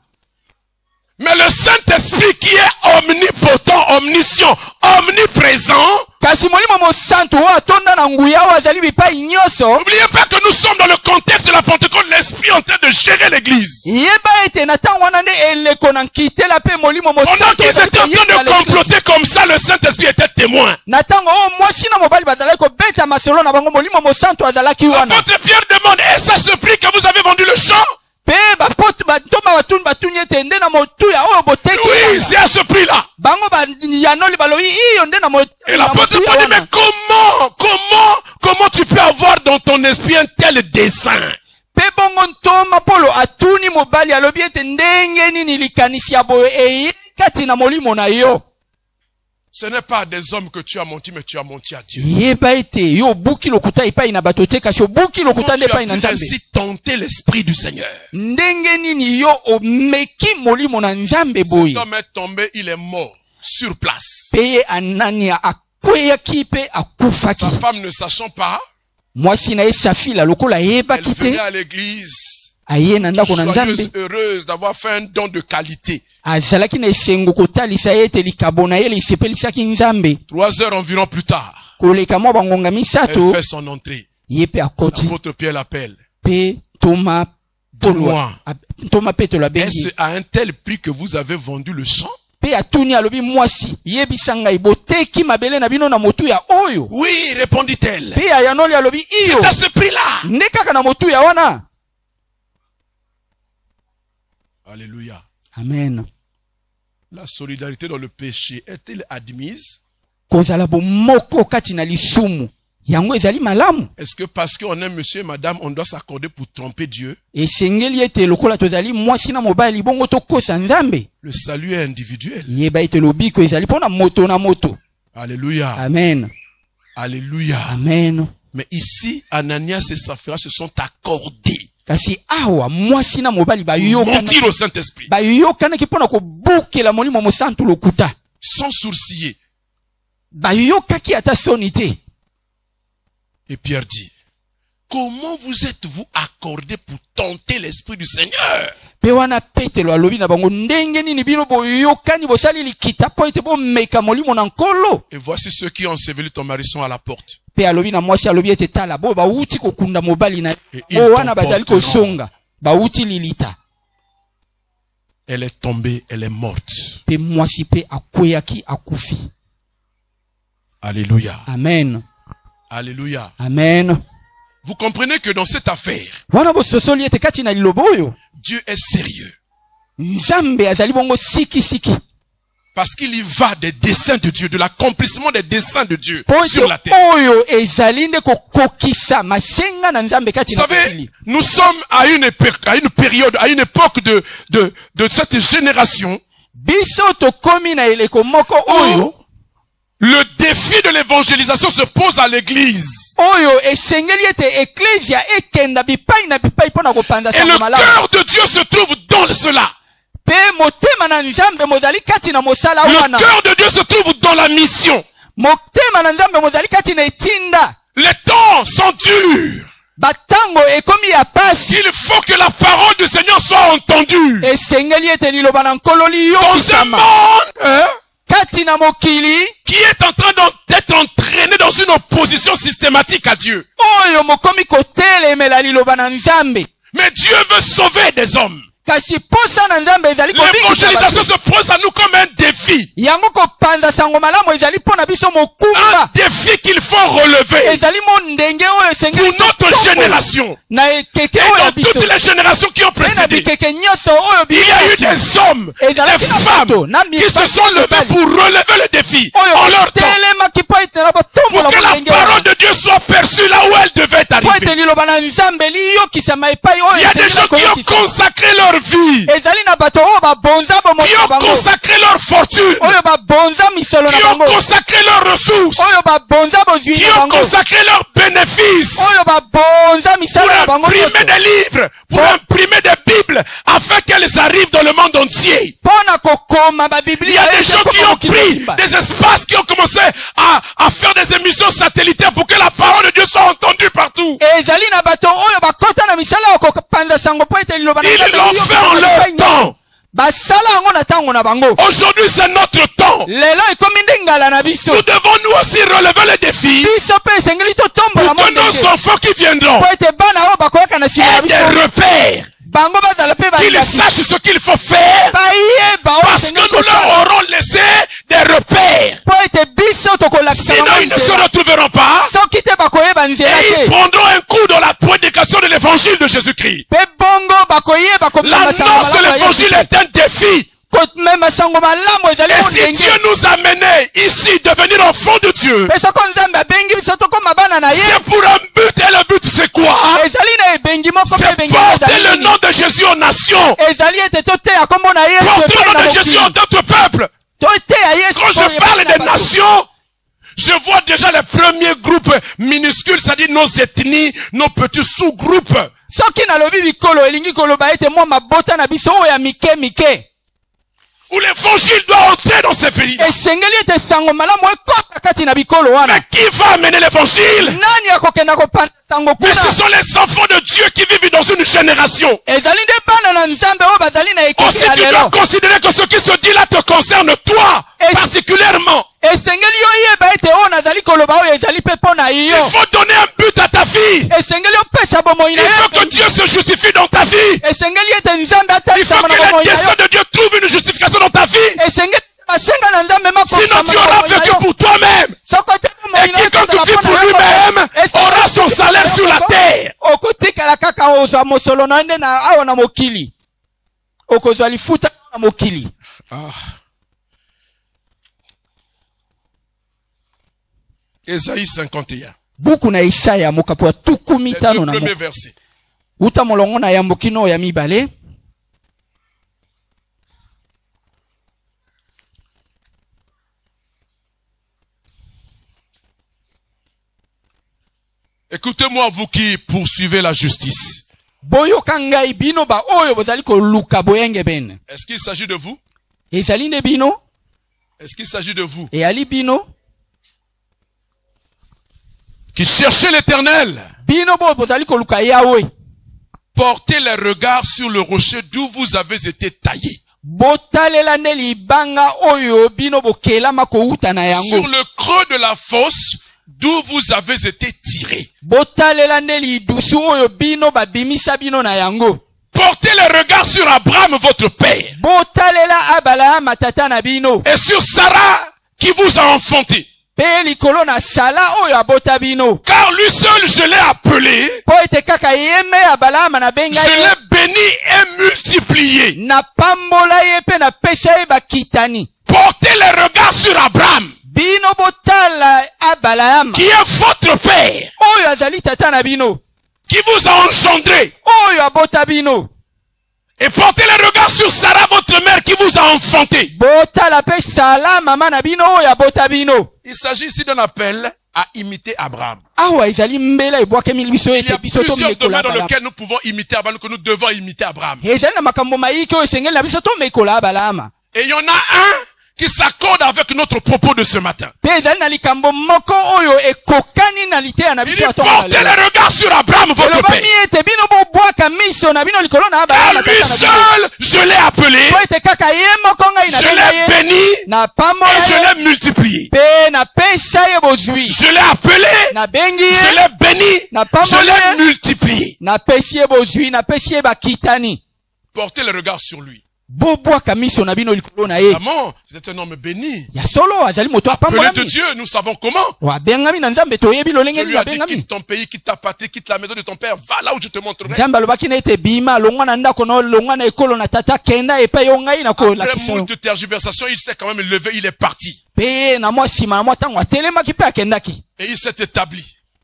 Mais le Saint-Esprit qui est omnipotent, omniscient, omniprésent, Kasi molimo mosantu oyo atonda na nguya oyo azali bipai nyonso. n'oubliez pas que nous sommes dans le contexte de la Pentecôte, l'Esprit est en train de gérer l'église. Yeba ete na tango wana nde eleko na nkitela pe molimo Pendant mosantu qu'ils étaient en train de comploter comme ça, le Saint-Esprit était témoin. na tango oyo mwasi na mobali bazalaki kobeta masolo na bango molimo mosantu azalaki wana. Apôtre Pierre demande, est-ce à ce prix que vous avez vendu le champ? Pe bapote batoma batuni ete nde na motuya oyo boteki Oui, wana. c'est à ce prix-là. Bango yanoli balobi iyo nde na Et l'apôtre Paul dit, mais comment tu peux avoir dans ton esprit un tel dessein? Pe bongo ntoma polo atuni mobali alobi ete ndenge nini likanisi ya boyo eye kati na molimo na yo. Ce n'est pas des hommes que tu as menti, mais tu as menti à Dieu. Yeba ete yo buki lokuta epai na bato te kasi obuki lokuta Comment nde tu as epai na pu nzambe. ainsi tenter l'esprit du Seigneur? Ndenge nini yo omeki molimo na nzambe Cet boye. homme est tombé, il est mort sur place. Pe Anania akweyaki pe akufaki. Sa femme ne sachant pas, Mwasi na ye Safila lokola elle yebaki venait te à l'église, aye na ndako na joyeuse, nzambe. heureuse d'avoir fait un don de qualité. Azalaki na esengo kotalisa ye ete likabo na ye lisepelisaki nzambe. 3 heures environ plus tard, Koleka mwa bangonga elle misato fait son entrée. ye pe akoti. L'apôtre Pierre l'appelle. Pe Thomas Dis-moi, Thomas Petro abengi. est-ce à un tel prix que vous avez vendu le champ? Pe atuni alobi mwasi yebisa ngai boteki mabele na bino na motu ya oyo. Oui, répondit-elle. Pe ayanoli alobi iyo C'est à ce prix-là. nde kaka na motu ya wana. Alléluia. Amen. La solidarité dans le péché est-elle admise? Kozala bomoko kati na lisumu yango ezali malamu. Est-ce que parce qu'on aime monsieur et madame, on doit s'accorder pour tromper Dieu? Esengeli ete lokola tozali mwasi na mobali bongo tokosa nzambe. Le salut est individuel. Yeba ete lobiko ezali pona moto na moto. Alléluia. Amen. Alléluia. Amen. Mais ici, Ananias et Saphira se sont accordés. Kasi awa mwasi na mobali Mentir au Saint-Esprit. bayokanaki mpona kobukela molimo mosantu lokuta. Sans sourciller. Bayokaki ata soni te. Et Pierre dit, comment vous êtes-vous accordés pour tenter l'Esprit du Seigneur? Pe wana Petelo alobi na bango ndenge nini bino boyokani bosali likita po ete bomeka molimo na nkolo. Et voici ceux qui ont enseveli ton mari sont à la porte. Pe alobi na mwasi alobi ete tala bo bauti kokunda mobali na Et ils o wana bazali t'emporteront. kosonga bauti lilita. Elle est tombée, elle est morte. Pe mwasi pe akweyaki akufi. Alléluia. Amen. Alléluia. Amen. Vous comprenez que dans cette affaire, Wana bososoli ete kati na liloba oyo, Dieu est sérieux. Nzambe azali bongo siki. Parce qu'il y va des desseins de Dieu, de l'accomplissement des desseins de Dieu Po sur la terre. oyo ezali nde kokokisa masenga na Nzambe kati Vous na savez, mokili. nous sommes à une période, à une époque de cette génération Biso tokomi na eleko moko oyo, où le défi de l'évangélisation se pose à l'église. oyo esengeli ete ecclesia ekenda bipai na bipai pona kopanda Et sango le malamu. cœur de Dieu se trouve dans cela. Pe motema na Nzambe mozali kati na mosala Le wana. cœur de Dieu se trouve dans la mission. Motema na Nzambe mozali kati na etinda. Les temps sont durs. Batango ekomi ya pasi. Il faut que la parole du Seigneur soit entendue. Esengeli ete liloba na nkololi yo Dans un kisama. monde Kati na mokili qui est en train d'être entraîné dans une opposition systématique à Dieu. oyo mokomi kotelemela liloba na Nzambe. Mais Dieu veut sauver des hommes. Kasi posa na Nzambe ezali kobikisa L'évangélisation bato. se pose à nous comme un défi. Yango kopanda sango malamu ezali pona biso Un mokumba. défi qu'il faut relever Ezali mo ndenge oyo esengeli pour notre totombola. génération. Na ekeke Et oyo ya dans biso. toutes les générations qui ont Pe na précédé, bikeke nyonso oyo il y a eu biyasi. des hommes, Et dans la des vie, femmes na qui se mibali, sont levés mibali. pour relever le défi Oyo en leur temps. kotelemaki po ete na Pour botombola que la molenge parole wana. de Dieu soit perçue là où elle devait Po ete arriver. liloba na Nzambe liyokisama epai oyo Il y a des esengeli gens qui ont koyokisama. consacré leur vie, Ezali na bato oyo babonza bomoto qui na ont bango. consacré leur fortune, Oyo babonza misolo na qui ont bango. consacré leurs ressources, Oyo babonza bozwi qui na ont bango. consacré leurs bénéfices Oyo babonza misala na pour bango imprimer nyonso. des livres, pour imprimer des Bibles, afin qu'elles arrivent dans le monde entier. Pona kokoma Il babiblia y a des ete gens qui koma ont mokili pris mobimba. des espaces, qui ont commencé à faire des émissions satellitaires pour que la parole de Dieu soit entendue partout. Ezali na bato oyo bakota na misala ya kopanza sango po ete liloba na Ils Nzambe l'ont fait en leur temps. basala yango na ntango na bango. Aujourd'hui, c'est notre temps. Lelo ekomi nde ngala na biso. Nous devons nous aussi relever le défi Biso pe esengeli totombola pour que nos mondenge. enfants qui viendront Po ete bana oyo bakoyaka na nsima na aient des biso. repères, Bango bazala pe qu'ils bayaki. sachent ce qu'il faut faire, Bayeba oyo parce que esengeli nous leur kosala. aurons laissé des repères. Po ete biso tokolakisa Sinon, bango ils ne se nzela. retrouveront pas Soki te bakoyeba nzela et ils te. prendront un coup dans la prédication de l'évangile de Jésus-Christ. Pe bongo bakoyeba komema sango L'annonce de malamu ya l'évangile Yesu. est un défi. Komema sango malamu ezali Et si mondenge. Dieu nous a menés ici, devenir enfants de Dieu, Pe soko Nzambe abengi biso tokoma bana na ye. c'est pour un but. Et le but, c'est quoi? Ezali na ebengi moko pe C'est ebengi porter ezali le nini? nom de Jésus aux nations. Ezali ete toteya kombo na Yesu Porter epai le na nom de Jésus mokili. aux d'autres peuples. Toteya Yesu Quand po je epai parle na des bato. nations, je vois déjà les premiers groupes minuscules, c'est-à-dire nos ethnies, nos petits sous-groupes. Soki nalobi bikolo elingi koloba ete mwa mabota na biso oyo ya mike mike. Où l'évangile doit entrer dans ces pays. Esengeli ete sango malamu ekota kati na bikolo wana. Mais qui va amener l'évangile? Nani akokenda kopanda sango Mais kuna? ce sont les enfants de Dieu qui vivent dans une génération. Ezali nde bana na Nzambe oyo bazali na Aussi, ekeke ya tu dois lelo. considérer que ce qui se dit là te concerne toi, Et- particulièrement. Esengeli oyeba ete oyo nazali koloba oyo ezali pe mpo na Il yo. faut donner un but à ta vie. Esengeli opesa bomoi Il na faut que yo. Dieu se justifie dans ta vie. Esengeli ete Nzambe Il faut atalisama na que bomoi les na yo. desseins de Dieu trouvent une justification dans ta vie. Esengeli basenga na Nzambe Sinon, makosama tu na auras bomoi na vécu yo. pour toi-même. Soko te bomoi Et na yo quiconque kozala vit mpo pour na yo. lui-même Esengeli aura son salaire sur la terre. okotikala kaka ozwa mosolo na nde na awa na mokili. Okozwa lifuta na mokili. Ésaïe 51. Buku na Isaya mokapo ya tuku Les mitano deux na premiers moko. versets. Uta molongo na yambo kino ya mibale. Écoutez-moi, vous qui poursuivez la justice. Boyoka ngai bino ba oyo bozali koluka boyenge bene. Est-ce qu'il s'agit de vous? Ezali nde bino? Est-ce qu'il s'agit de vous? Eyali bino? Qui cherchez l'éternel. Bino bo bozali koluka Yahweh. Portez les regards sur le rocher d'où vous avez été taillés. Botalela nde libanga oyo bino bokelama kouta na yango. Sur le creux de la fosse d'où vous avez été tirés. Botalela nde lidusu oyo bino babimisa bino na yango. Portez les regards sur Abraham, votre père. Botalela Abraham matata na bino. Et sur Sarah qui vous a enfanté. Pe likolo na sala oyo abota bino. Car lui seul, je l'ai appelé. Po ete kaka yeme ya Balaama na benga Je ye. l'ai béni et multiplié. Na pambola ye pe na pesa ye bakitani. Portez les regards sur Abraham, Bino botala a Balaama. qui est votre père, Oyo azali tata na bino. qui vous a engendré. Oyo abota bino. Et portez les regards sur Sarah, votre mère, qui vous a enfanté. Botala pe sala mama na bino oyo abota bino. Il s'agit ici d'un appel à imiter Abraham. Awa ezali mbela ebwakemi biso Il y ete a biso plusieurs tomekola domaines dans Balaama. lesquels nous pouvons imiter Abraham, que nous devons imiter Abraham. Ezali na makambo maiki oyo esengeli na biso tomekola Balaama. Et il y en a un qui s'accorde avec notre propos de ce matin. Pe ezali na likambo moko oyo ekokani na liteya na Il biso dit, ya tongo portez na lelo. les regards sur Abraham, votre Elobami père. ete bino bobwaka miso na bino likolo na Car Balaama lui tata na bino. seul, je l'ai appelé, Po ete kaka ye moko ngai na je benga l'ai ye. béni Na et pambola je ye. l'ai multiplié. Pe na pesa ye bozwi. Je l'ai appelé, Na bengi je ye. l'ai béni, Na je pambola l'ai ye. multiplié. Na pesi ye bozwi. Na pesi ye bakitani. Portez les regards sur lui. Bobwaka miso na bino likolo na ye. Vraiment, vous êtes un homme béni. Ya solo azali moto Appelé de apambolami. Dieu, nous savons comment. Wabengami na Nzambe toyebi lolenge Je nini lui ai dit, abengami. quitte ton pays, quitte ta patrie, quitte la maison de ton père, va là où je te montrerai. Nzambe alobaki na ete bima longwa na ndako na longwa na ekolo na tata kenda epai yo ngai na Après kolakisa yo. moult tergiversations, il s'est quand même levé, il est parti. Pe na mwa nsima na mwa ntango atelemaki pe akendaki. Et il s'est établi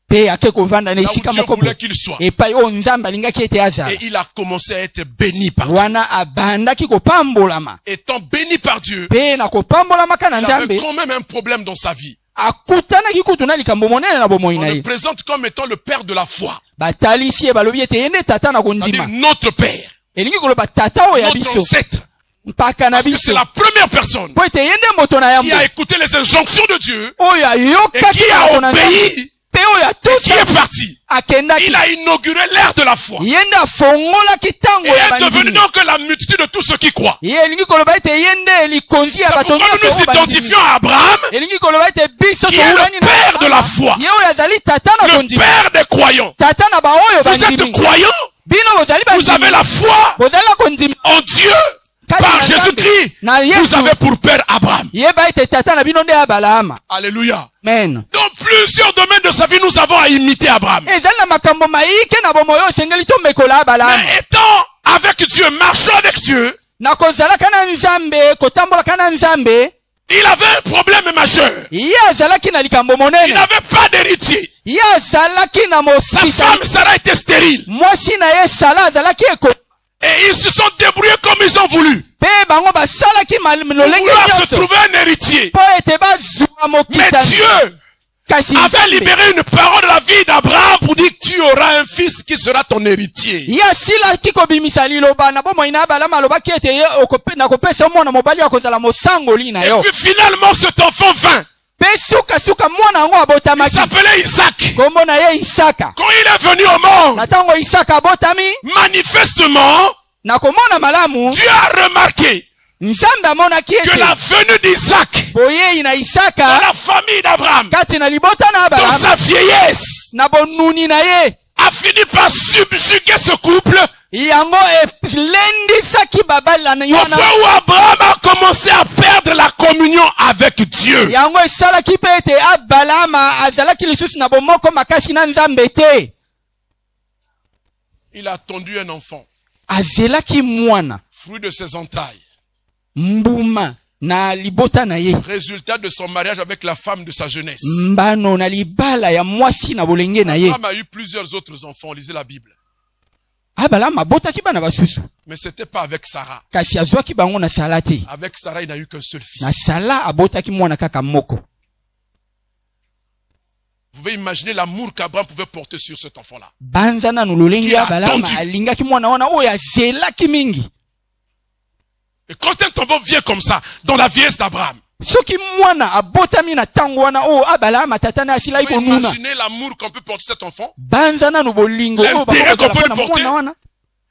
Pe ake kovanda na là où esika Dieu moko voulait boye. qu'il soit. Epai oyo Nzambe alingaki ete azala. Et il a commencé à être béni par Dieu. Wana abandaki kopambolama. Étant béni par Dieu, Pe na kopambolama ka na il avait Nzambe quand même un problème dans sa vie. akutanaki kutu na likambo monene na bomoi On na le ye. présente comme étant le père de la foi. Batalisi ye balobi ete ye nde tata na C'est-à-dire kondima. notre père, Elingi koloba tata oyo ya notre biso ancêtre. mpaka na Parce que c'est biso. la première personne Po ete ye nde moto na qui a yambo écouté les injonctions de Dieu oyo et ayokaki qui a makambo na Nzambe. obéi Pe oyo et qui est atusa parti. akendaki. Il a inauguré l'ère de la foi. Ye nde afongolaki ntango Et ya est devenu bandimi. donc la multitude de tous ceux qui croient. Ye elingi koloba ete ye nde likonzi ya C'est bato pourquoi nyonso nous nous oyo bandimi. identifions à Abraham, Elingi koloba ete biso qui est le toulani na père de la foi, ye oyo azali tata na le kondima. père des croyants. Tata na baoyo Vous êtes bandimi. croyants, Bino bozali vous avez bandimi. la foi Bozali na kondima. en Dieu Kati par na Nzambe. Jésus-Christ. Na Vous Yesu. avez pour père Abraham. Yeba ete tata na bino nde ya Balaama. Alléluia. Amen. Dans plusieurs domaines de sa vie, nous avons à imiter Abraham. Ezali na makambo maike na bomoi oyo esengeli tomekola Balaama. Mais étant avec Dieu, marchant avec Dieu, Na kozalaka na Nzambe, kotambolaka na Nzambe, il avait un problème majeur. ye azalaki na likambo Il monene. n'avait pas d'héritier. Ye azalaki na Sa mosika. femme Sarah était stérile. Mwasi na ye Sala azalaki eko. Et ils se sont débrouillés comme ils ont voulu. Pe bango basalaki Pour lolenge vouloir se nyonso. trouver un héritier. Po ete bazwa Mais mokitani. Dieu Kasi avait Nzambe. libéré une parole de la vie d'Abraham pour dire que tu auras un fils qui sera ton héritier. Ye asilaki kobimisa liloba na bomoi na Balaama alobaki ete ye nakopesa mwana mobali wa kozala mosangoli na Et yo. puis finalement cet enfant vint. Pe suka mwana yango Il abotamaki. s'appelait Isaac. Kombo na ye Isaka. Quand il est venu au monde, Na ntango Isaka abotami, manifestement, na komona malamu, Dieu a remarqué Nzambe amonaki que ete la venue d'Isaac boyei na dans Isaka la famille d'Abraham, kati na libota na dans Balaama sa vieillesse, na bonuni na ye a fini par subjuguer ce couple yango elendisaki babala na au wana point où Abraham a commencé à perdre la communion avec Dieu. yango esalaki mpe ete Balaama azalaki lisusu na bomoko makasi na Nzambe te. Il a attendu un enfant, Azelaki mwana fruit de ses entrailles, mbuma na libota na ye, résultat de son mariage avec la femme de sa jeunesse. mbano na libala ya mwasi na bolenge na ye. Abraham a eu plusieurs autres enfants, lisez la Bible. Balaama abotaki bana basusu Mais c'était pas avec Sarah. kasi azwaki bango na Sala te. Avec Sarah, il n'a eu qu'un seul Na fils. Sala abotaki mwana kaka moko. Vous pouvez imaginer l'amour qu'Abraham pouvait porter sur cet enfant-là. Banza nanu lolenge ya Qui a Balaama attendu. alingaki mwana wana oyo azelaki mingi. Et quand un enfant vient comme ça, dans la vieillesse d'Abraham, Soki mwana abotami na tango wana oyo Balaama tata na asila vous pouvez ikonuna. imaginer l'amour qu'on peut porter cet enfant, Banza nanu bolingo oyo l'intérêt qu'on peut bakozala lui mpona porter, mwana wana.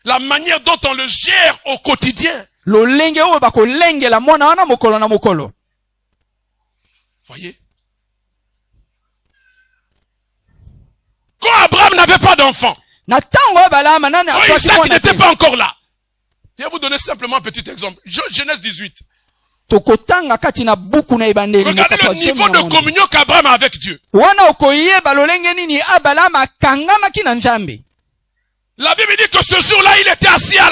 la manière dont on le gère au quotidien. Lolenge oyo bakolengela mwana wana mokolo na mokolo. Voyez? Quand Abraham n'avait pas d'enfant, Na tango ya Balaama nani quand azwaki Isaac mwana n'était te. pas encore là, je vais vous donner simplement un petit exemple. Genèse 18. tokotanga kati na buku na ebandeli. Regardez le niveau de communion qu'Abraham a avec Dieu. Wana okoyeba lolenge nini Abalama kangamaki na Nzambe. La Bible dit que ce jour-là, il était assis à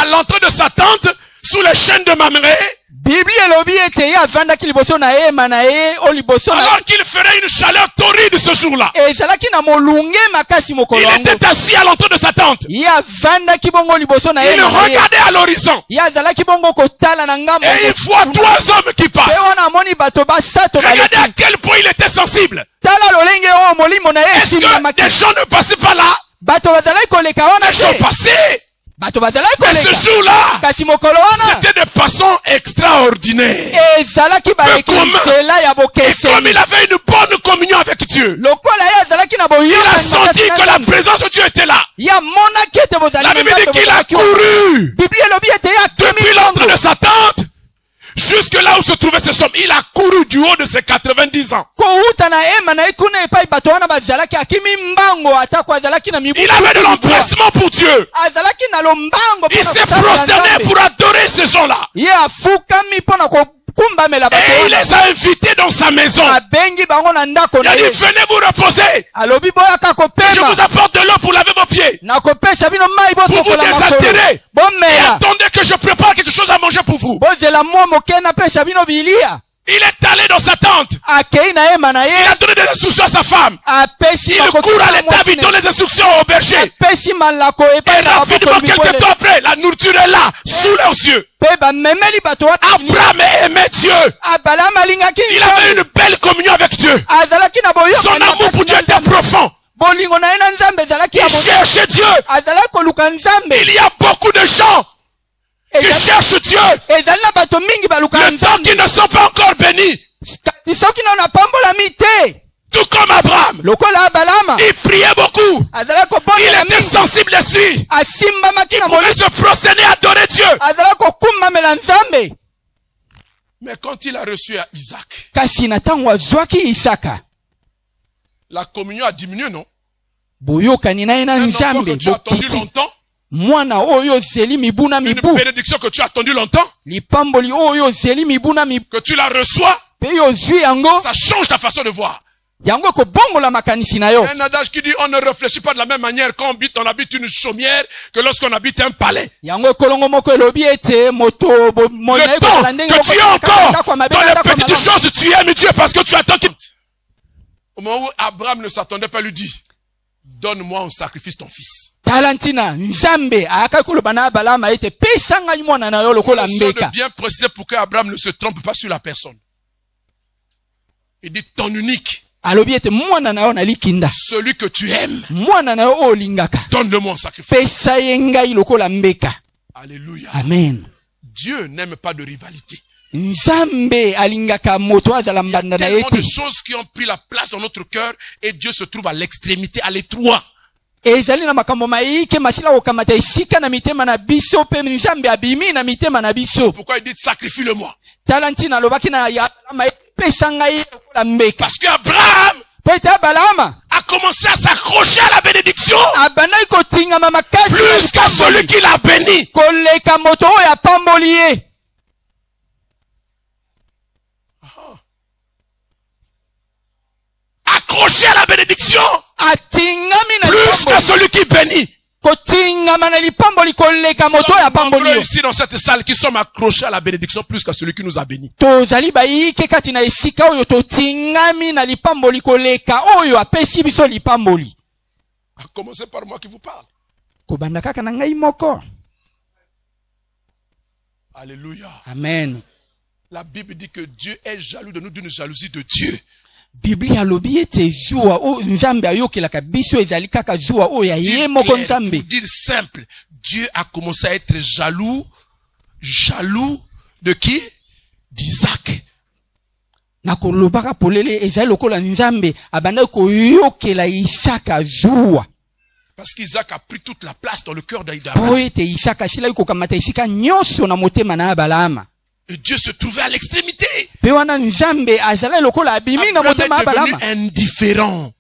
l'entrée de sa tente, sous les chaînes de Mamré. Bible elobi ete ya vanda ki liboso na ema na ye o liboso na. Alors qu'il ferait une chaleur torride ce jour-là. Ezalaki na molunge makasi mokolo. Il était assis à l'entrée de sa tente. Ya vanda ki bongo liboso na il regardait à l'horizon. Ya zalaki bongo kotala na ngambo. Et il voit 3 hommes qui passent. Regardez à quel point il était sensible. Est-ce que des gens ne passaient pas là? Des gens passaient. Mais ce jour-là, c'était de façon extraordinaire. Et comme il avait une bonne communion avec Dieu, il a senti que la présence de Dieu était là. La Bible dit qu'il a couru depuis l'entrée de sa tente jusque là où se trouvait ce homme. Il a couru du haut de ses 90 ans. Il avait de l'empressement pour Dieu. Il s'est prosterné pour adorer ces gens-là. Et il les a invités dans sa maison. Il a dit, venez vous reposer. Je vous apporte de l'eau pour laver vos pieds. Pour vous désaltérer. Et attendez que je prépare quelque chose à manger pour vous. Il est allé dans sa tente. Il a donné des instructions à sa femme. Il court à l'étable, il donne les instructions au berger. Et rapidement, quelques temps après, la nourriture est là, sous leurs yeux. Abraham aimait Dieu. Il avait une belle communion avec Dieu. Son amour pour Dieu était profond. Il cherchait Dieu. Il y a beaucoup de gens qui cherchent Dieu. Le temps qu'ils ne sont pas encore bénis. Tout comme Abraham. Il priait beaucoup. Il était sensible d'esprit. Il pouvait se prosterner et adorer Dieu. Mais quand il a reçu à Isaac, la communion a diminué, non? Un enfant que tu as attendu longtemps. Une bénédiction que tu as attendu longtemps. Que tu la reçois. Ça change ta façon de voir. Il y a un adage qui dit on ne réfléchit pas de la même manière quand on habite une chaumière que lorsqu'on habite un palais. Le temps que tu es encore dans les petites choses, tu aimes Dieu parce que tu attends qu'il... Au moment où Abraham ne s'attendait pas, lui dit, donne-moi en sacrifice ton fils. Je de bien préciser pour que Abraham ne se trompe pas sur la personne. Il dit ton unique. Celui que tu aimes. Donne-le-moi en sacrifice. Alléluia. Amen. Dieu n'aime pas de rivalité. Il y a tellement de choses qui ont pris la place dans notre cœur et Dieu se trouve à l'extrémité, à l'étroit. Pourquoi il dit sacrifie-le-moi? Parce qu'Abraham a commencé à s'accrocher à la bénédiction plus qu'à celui qui l'a béni. Accroché à la bénédiction plus qu'à celui qui bénit. Ici dans cette salle qui sommes accrochés à la bénédiction plus qu'à celui qui nous a bénis. À commencer par moi qui vous parle. Alléluia. Amen. La Bible dit que Dieu est jaloux de nous d'une jalousie de Dieu. Biblia alobi ete jua o nzambe ayokelaka biso ezali kaka jua o ya ye moko nzambe. Pour dire simple, Dieu a commencé à être jaloux de qui? D'Isaac. Na kolobaka polele ezali lokola nzambe abanda koyokela Isaka jua. Parce qu'Isaac a pris toute la place dans le cœur d'Abraham. Po ete Isaka sila yukokamata isika nyonso na motema na Abalama. Et Dieu se trouvait à l'extrémité. Abraham est devenu indifférent,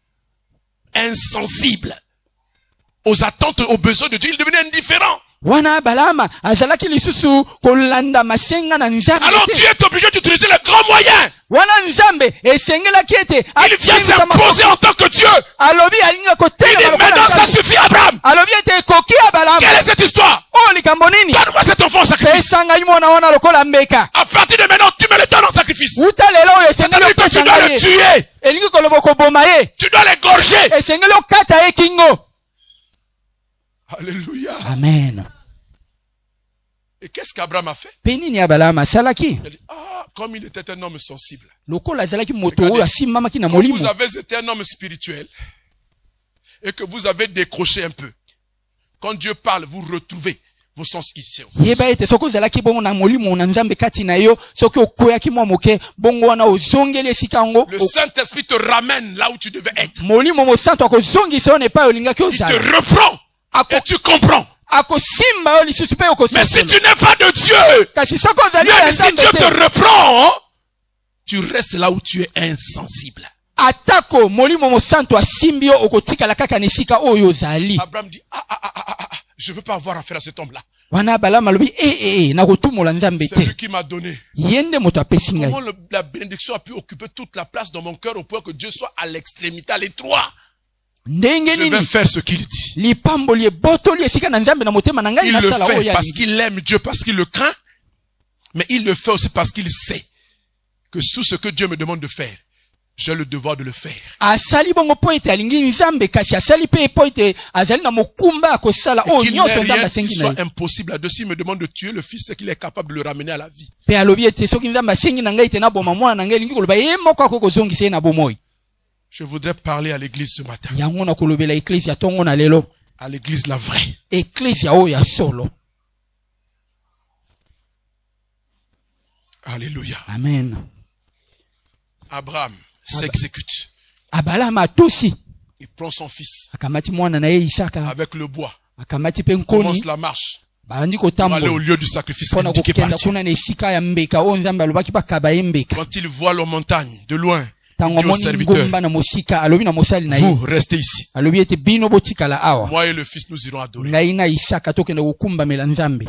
insensible aux attentes, aux besoins de Dieu. Il est devenu indifférent. wana balama azalaki lisusu kolanda masenga na nzambe. Alors Dieu est obligé d'utiliser les grands moyens. Wana nzambe esengelaki ete Il vient s'imposer en tant que Dieu. alobi alinga Il dit maintenant ça suffit Abraham. alobi ete ekoki ya balama. Quelle est cette histoire? Oh likambo nini? Donne-moi cet enfant en sacrifice. Pesa ngai mwana wana lokola mbeka. À partir de maintenant, tu me le donnes en sacrifice. Uta lelo oyo esengeli C'est-à-dire que tu opesa dois le ngai. tuer. Elingi koloba koboma ye. Tu dois l'égorger. Esengeli okata ye kingo. Alléluia. Amen. Et qu'est-ce qu'Abraham a fait? Pe nini ya balama asalaki? Il a dit, comme il était un homme sensible. Lokola azalaki moto oyo asimamaki na molimo. Vous avez été un homme spirituel et que vous avez décroché un peu. Quand Dieu parle, vous retrouvez vos sens ici. Yeba ete soko ozalaki bongo na molimo na nzambe kati na yo soki okoyaki mwa moke bongo wana ozongeli esika ngo. Le Saint-Esprit te ramène là où tu devais être. Molimo mosantu akozongisa yo nepa olingaki Il te ozala. reprend et tu comprends. Akosimba yo lisusu pe Mais si okosolola. tu n'es pas de Dieu, Kasi soko ozali même ya si nzambe Dieu te. te reprend, tu restes là où tu es insensible. Atako molimo mosantu asimbi yo okotikala kaka na esika oyo ozali. Abraham dit, je ne veux pas avoir affaire à cet homme-là. Wana balama lobi na kotumola nzambe C'est te. lui qui m'a donné. Yende moto apesi ngai. Comment la bénédiction a pu occuper toute la place dans mon cœur au point que Dieu soit à l'extrémité, à l'étroit. Ndenge Je vais nini faire ce qu'il dit. lipamboli ebotoli esika na nzambe na motema na ngai Il le nasala fait oyo parce alingi. qu'il aime Dieu, parce qu'il le craint. Mais il le fait aussi parce qu'il sait que tout ce que Dieu me demande de faire, j'ai le devoir de le faire. Asali bongo po ete alingi nzambe kasi asali pe po ete azali na mokumba akosala Et oyo qu'il nyonso n'ait nzambe rien qui asengi na soit ye. impossible là-dessus. Il me demande de tuer le fils, c'est qu'il est capable de le ramener à la vie. Pe alobi ete soki nzambe asengi na ngai te na boma mwana na ngai elingi koloba ye moko akoki kozongisa ye na bomoi. Je voudrais parler à l'église ce matin. Yango na kolobela eklesi ya tongo na lelo. À l'église la vraie. Eklesi ya oyo ya solo. Alléluia. Amen. Abraham s'exécute. Abalama atusi. Il prend son fils Akamati mwana na ye Isaka. avec le bois. Akamati pe Commence nkoni. la marche. Bandi Pour aller au kotambola. lieu du sacrifice Pona indiqué par kokenda Dieu. kuna na esika ya mbeka oyo nzambe alobaki bakaba ye mbeka. Quand il voit la montagne de loin, il Tango dit au moni serviteur, ngomba na mosika alobi na mosali na vous ye. restez ici. Alobi ete bino botikala awa. Moi et le fils, nous irons adorer. Ngai na Isaka tokenda kokumbamela nzambe.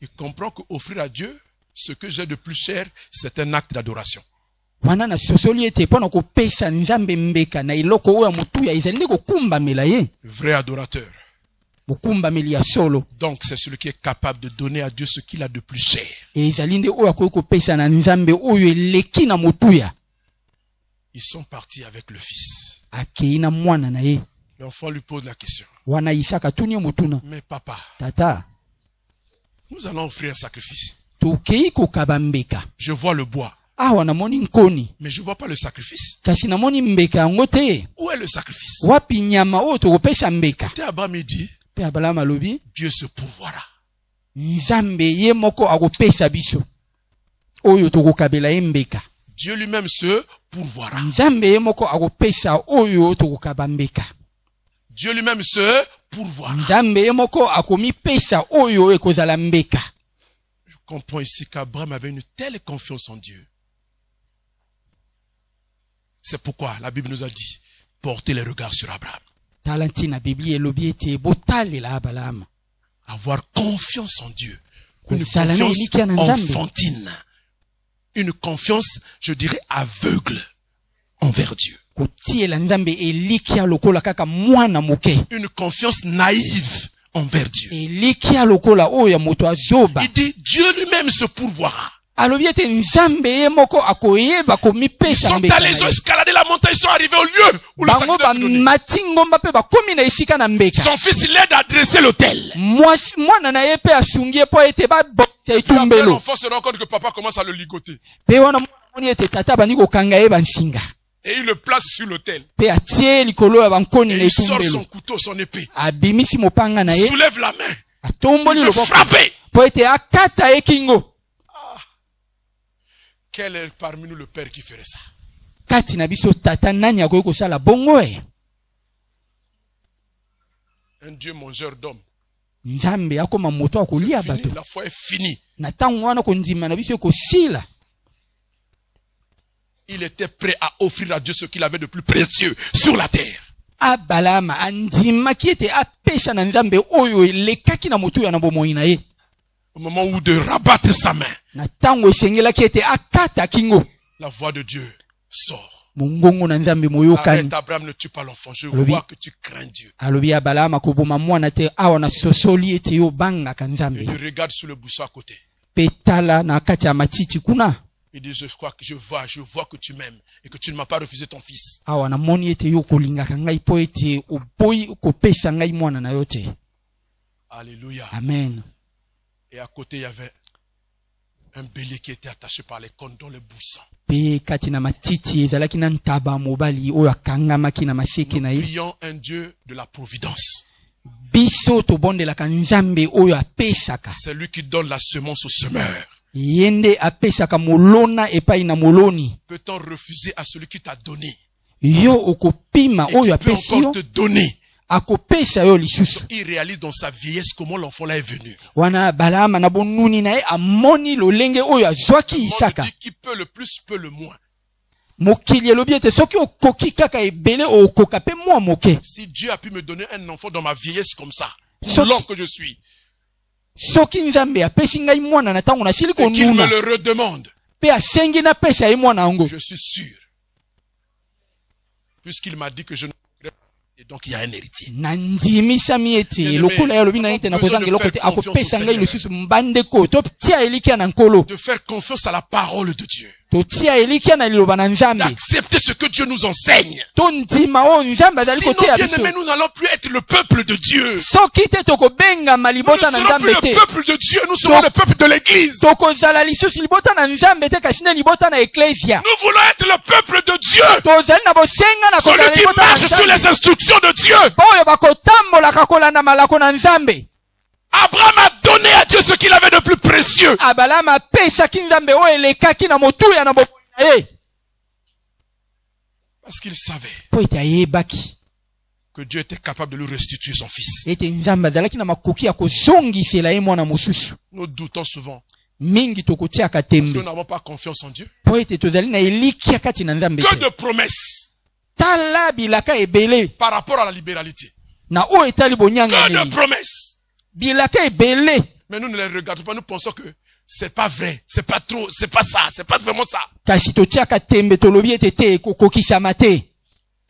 Il comprend qu'offrir à Dieu ce que j'ai de plus cher, c'est un acte d'adoration. Wana na sosoli ete pona kopesa nzambe mbeka na iloko oyo mutuya ezali nde kokumbamela ye. Vrai adorateur. Bokumbameli ya solo. Donc c'est celui qui est capable de donner à Dieu ce qu'il a de plus cher. Ezali nde oyo akoki kopesa na nzambe oyo eleki na mutuya. Ils sont partis avec le fils. Akei na mwana na ye. L'enfant lui pose la question. Wana Isaka tuni mutuna. Mais papa, Tata, nous allons offrir un sacrifice. tokei kokaba mbeka. Je vois le bois, Awa namoni nkoni. mais je ne vois pas le sacrifice. Kasi namoni mbeka yango te. Où est le sacrifice? Wapi nyama oyo tokopesa mbeka. Et Abraham il dit, Pe Abalama alobi, Dieu se pourvoira. nzambe ye moko akopesa biso. Oyo tokokabela ye mbeka. Dieu lui-même se pourvoira. Nzambe ye moko akopesa oyo tokokaba mbeka. Dieu lui-même se pourvoira. Nzambe ye moko akomipesa oyo ekozala mbeka. Je comprends ici qu'Abraham avait une telle confiance en Dieu. C'est pourquoi la Bible nous a dit, portez les regards sur Abraham. Talanti na Biblia elobi ete botalela Abalama. Avoir confiance en Dieu. Une Kozala na confiance eliki ya na Nzambe. enfantine. Une confiance, je dirais, aveugle envers Dieu. Kotiela nzambe eliki ya lokola kaka mwana moke. Une confiance naïve envers Dieu. Eliki ya lokola oyo ya moto azoba. Il dit, Dieu lui-même se pourvoira. Alobi ete nzambe ye moko akoyeba Ils komipesa sont mbeka. allés, ils ont escaladé la montagne, ils sont arrivés au lieu où le Bango sacrifice ba était donné. mati ngomba pe bakomi na esika na mbeka. Son fils l'aide à dresser l'autel. Mwana na ye pe asungie po ete babokisa Puis après, etumbelo. l'enfant se rend compte que papa commence à le ligoter. Pe wana moni ete tata bandi kokanga ye bansinga. Et il le place sur l'autel. Pe atie likolo ya bankoni na Et il sort etumbelo. son couteau, son épée. Abimisi mopanga na Il ye. soulève la main. Atomboli Il veut loboko. frapper. Po ete akata ye kingo. Quel est parmi nous le père qui ferait ça? Kati na biso tata nani akoki kosala bongo e? Un Dieu mangeur d'hommes. Nzambe akoma moto C'est akolia fini. bato. La foi est finie. Na tango wana kondima na biso ekosila. Il était prêt à offrir à Dieu ce qu'il avait de plus précieux sur la terre. Balama andimaki ete apesha na nzambe oyo elekaki na motuya na bomoi na ye. Au moment où de rabattre sa main, Na tango esengelaki ete akata kingo. la voix de Dieu sort. Mongongo na nzambe moyokani. Arrête, Abraham, ne tue pas l'enfant. Je vois que tu crains Dieu. Alobi ya Balama koboma mwana te awa na sosoli ete yo banga ka Et nzambe. il regarde sous le buisson à côté. Petala na kati ya matiti kuna. Il dit, je crois que je vois que tu m'aimes et que tu ne m'as pas refusé ton fils. Awa na moni ete yo kolingaka ngai po ete oboyi kopesa ngai mwana na yo te. Alléluia. Amen. Et à côté, il y avait un bélier qui était attaché par les cornes dans le buisson. Pe kati na matiti ezalaki na ntaba mobali oyo akangamaki na maseke na ye. Prions un Dieu de la providence. Biso tobondelaka nzambe oyo apesaka. C'est lui qui donne la semence au semeur. Yende apesaka molona epai na moloni. Peut-on refuser à celui qui t'a donné Yo okopima et oyo qui peut apesi yo encore te donner? akopesa yo lisusu. Il réalise dans sa vieillesse comment l'enfant là est venu. Wana Balama na bonuni na ye amoni lolenge oyo azwaki Le Isaka. monde dit qui peut le plus, peut le moins. Mokili elobi ete soki okoki kaka ebele okoka pe mwa moke. Si Dieu a pu me donner un enfant dans ma vieillesse comme ça, Soki- long que je suis, Soki nzambe apesi ngai mwana na tango nasili et qu'il me konuna le redemande, pe asengi na pesa ye mwana yango. je suis sûr. Puisqu'il m'a dit que je ne mourrai pas, et donc il y a un héritier. Na ndimisami ete lokola ya lobi na ete na kozanga eloko te akopesa ngai lisusu mbandeko totia elikia na nkolo. De faire confiance à la parole de Dieu. Totia elikia na liloba na nzambe. D'accepter ce que Dieu nous enseigne. Tondima o nzambe azali Sinon, koteya bien biso. aimé, nous n'allons plus être le peuple de Dieu. Soki te tokobengama Nous ne libota na serons plus nzambe le te. peuple de Dieu, nous serons le peuple de l'église. Tokozala lisusu libota na nzambe te kasi nde libota na eklesia. Nous voulons être le peuple de Dieu. Tozali na bosenga na Celui kozala qui libota na marche sur nzambe. les instructions de Dieu. Oyo bakotambolaka kolanda malako na nzambe. Abraham a donné à Dieu ce qu'il avait de plus précieux. Abalama apesaki nzambe oyo elekaki na motuya na boboyi na ye. Parce qu'il savait Po ete ayebaki que Dieu était capable de lui restituer son fils. ete nzambe azalaki na makoki ya kozongisela ye mwana mosusu. Nous doutons souvent Mingi tokotiaka parce que tembe. nous n'avons pas confiance en Dieu. Po ete tozali na elikia kati na nzambe Que te. de promesses Tala bilaka ebele par rapport à la libéralité. na oyo etali Que bonyanganeli. de promesses. Bilaka ebele. Mais nous ne les regardons pas. Nous pensons que c'est pas vrai. C'est pas trop. C'est pas ça. C'est pas vraiment ça. Kasi totiaka tembe tolobi ete te ekokokisama te.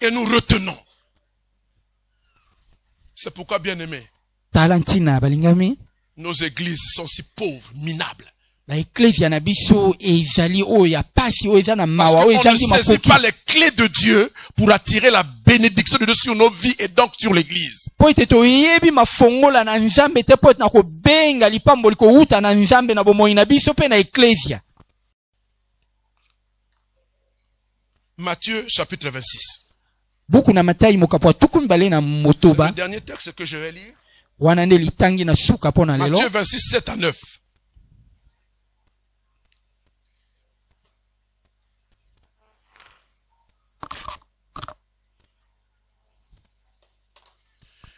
Et nous retenons. C'est pourquoi, bien aimé, Tala ntina balingami. nos églises sont si pauvres, minables. La eklesia na biso ezali oyo ya pasi oyo eza na Parce mawa oyo qu'on ne ezangi saisit makoki. pas les clés de Dieu pour attirer la bénédiction de Dieu sur nos vies et donc sur l'église. Po ete toyebi mafongola na nzambe te po ete na kobenga lipamboli kowuta na nzambe na bomoi na biso pe na eklesia. Matthieu chapitre 26. Buku na Matayi mokapo ya tuku mibale na C'est motoba. le dernier texte que je vais lire. Wana nde litangi na suka po na lelo. Matthieu 26, 7 à 9.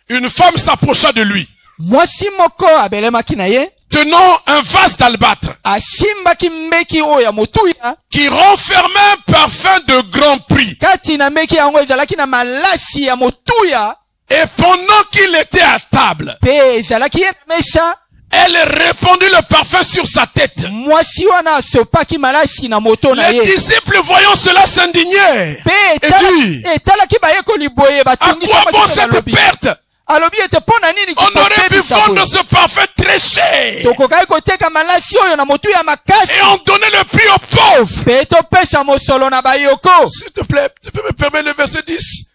Une femme s'approcha de lui, Mwasi moko abelemaki na ye. tenant un vase d'albâtre Asimbaki mbeki oyo ya motuya. qui renfermait un parfum de grand prix. Kati na mbeki yango ezalaki na malasi ya motuya. Et pendant qu'il était à table, Pe ezalaki ye na mesa. elle répandit le parfum sur sa tête. Mwasi wana asopaki malasi na moto na Les ye. disciples, voyant cela, s'indignaient. Pe Et dit, etalaki bayekoli boye à batungisa quoi bon makisa cette balobi. perte? Alobi ete pona nini On aurait pu kipapebisa vendre boye. ce parfum très cher Tokokai koteka malasi oyo na motu ya makasi. et en donner le prix aux pauvres. Pe topesa mosolo na bayoko. S'il te plaît, tu peux me permettre le verset 10?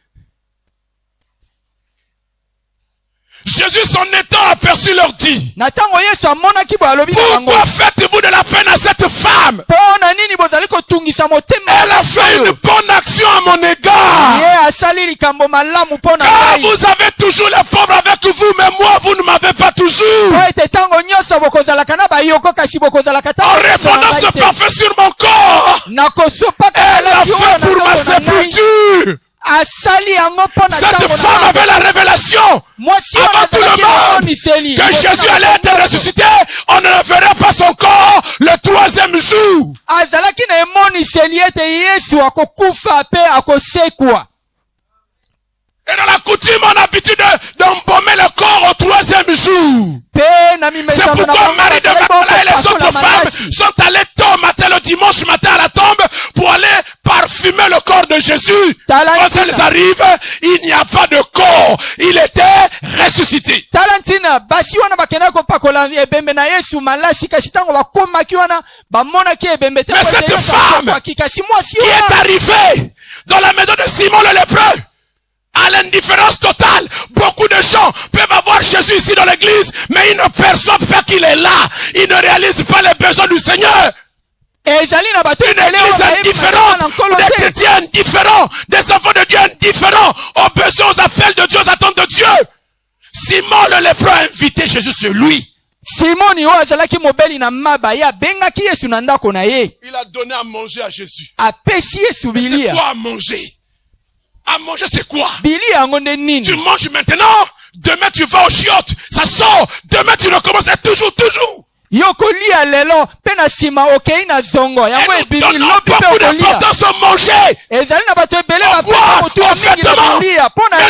Jésus, s'en étant aperçu, leur dit, Na tango Yesu amonaki boye alobi na bango. pourquoi faites-vous de la peine à cette femme? Pona nini bozali kotungisa motema Elle a fait une bonne action à mon égard. ye asali likambo malamu pona Car ngai. vous avez toujours les pauvres avec vous, mais moi, vous ne m'avez pas toujours. Po ete tango nyonso bokozalaka na bayoko kasi bokozalaka En tango répandant ce parfum sur mon corps, nakosopaka elle a malasi oyo fait na pour ma tango na ngai. sépulture. Asali yango pona Cette tango femme na avait la révélation mwasi avant wana tout le azalaki monde moniseli. que Jésus allait être ressuscité. On ne verrait pas son corps le troisième jour. azalaki na emoniseli ete Yesu akokufa pe akosekwa. Et dans la coutume, on a l'habitude d'embaumer le corps au 3e jour. C'est pourquoi Marie de Magdala et les autres femmes sont allées tôt matin le dimanche matin à la tombe pour aller parfumer le corps de Jésus. Quand elles arrivent, il n'y a pas de corps. Il était ressuscité. Mais cette femme qui est arrivée dans la maison de Simon le lépreux, à l'indifférence totale, beaucoup de gens peuvent avoir Jésus ici dans l'église, mais ils ne perçoivent pas qu'il est là. Ils ne réalisent pas les besoins du Seigneur. Une église indifférente, des chrétiens indifférents, des enfants de Dieu indifférents aux besoins, aux appels de Dieu, aux attentes de Dieu. Simon le lépreux a invité Jésus sur lui. Il a donné à manger à Jésus. C'est quoi à manger? À manger, c'est quoi? Tu manges maintenant, demain tu vas au chiottes, ça sort, demain tu recommences, et toujours. Et nous donnons beaucoup d'importance au manger, au boire, au vêtements, mais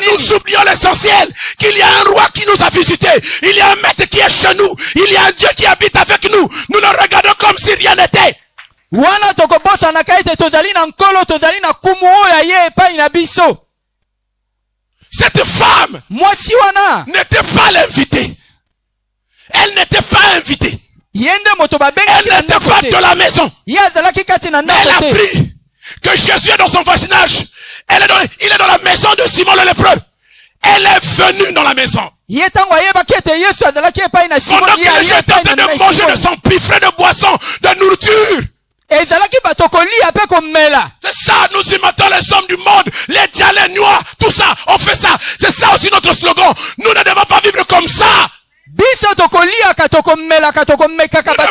nous oublions l'essentiel, qu'il y a un roi qui nous a visités, il y a un maître qui est chez nous, il y a un Dieu qui habite avec nous, nous le regardons comme si rien n'était. Cette femme n'était pas l'invitée. Elle n'était pas invitée. Elle n'était pas de la maison. Mais elle a appris que Jésus est dans son voisinage. Il est dans la maison de Simon le lépreux. Elle est venue dans la maison. Pendant que les gens étaient en train de manger de son piffret de boisson, de nourriture. C'est ça, nous imitons les hommes du monde, les dias, les noirs, tout ça, on fait ça. C'est ça aussi notre slogan. Nous ne devons pas vivre comme ça. Nous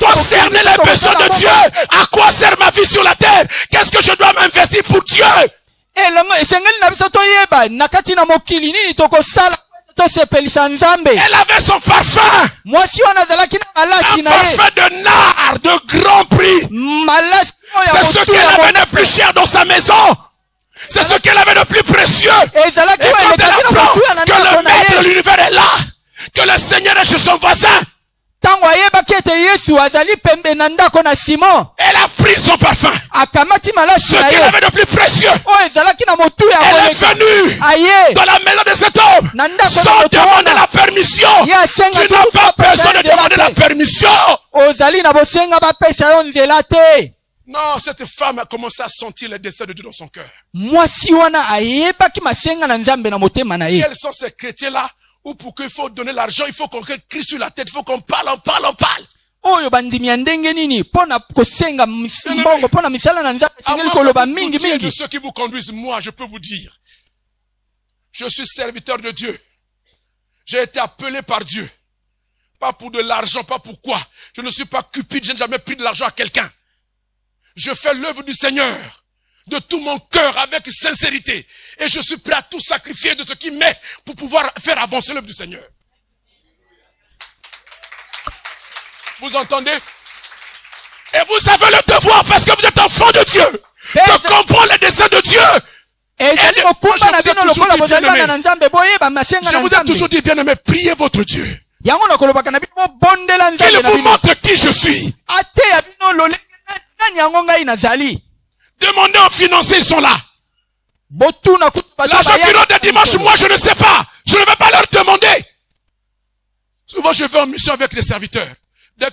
devons cerner les besoins de Dieu. À quoi sert ma vie sur la terre? Qu'est-ce que je dois m'investir pour Dieu? Elle avait son parfum. Un parfum de nard de grand prix. C'est ce qu'elle avait de plus cher dans sa maison. C'est ce qu'elle avait de plus précieux. Et quand elle apprend que le maître de l'univers est là, que le Seigneur est chez son voisin, elle a pris son parfum, ce qu'elle avait de plus précieux. Elle est venue dans la maison de cet homme sans demander la permission. Tu n'as pas besoin de demander la permission. Non, cette femme a commencé à sentir le dessein de Dieu dans son cœur. Quels sont ces chrétiens-là où pour qu'il faut donner l'argent, il faut qu'on crie sur la tête, il faut qu'on parle. De ceux qui vous conduisent, moi, je peux vous dire, je suis serviteur de Dieu. J'ai été appelé par Dieu. Pas pour de l'argent, pas pour quoi. Je ne suis pas cupide, je n'ai jamais pris de l'argent à quelqu'un. Je fais l'œuvre du Seigneur de tout mon cœur avec sincérité. Et je suis prêt à tout sacrifier de ce qui m'est pour pouvoir faire avancer l'œuvre du Seigneur. Vous entendez? Et vous avez le devoir, parce que vous êtes enfant de Dieu, de comprendre les desseins de Dieu. Je vous ai toujours dit, bien-aimé, priez votre Dieu. Qu'il vous montre qui je suis. Demandez aux financiers, ils sont là. L'argent qui rentre de dimanche, moi je ne sais pas. Je ne vais pas leur demander. Souvent je vais en mission avec les serviteurs. Dès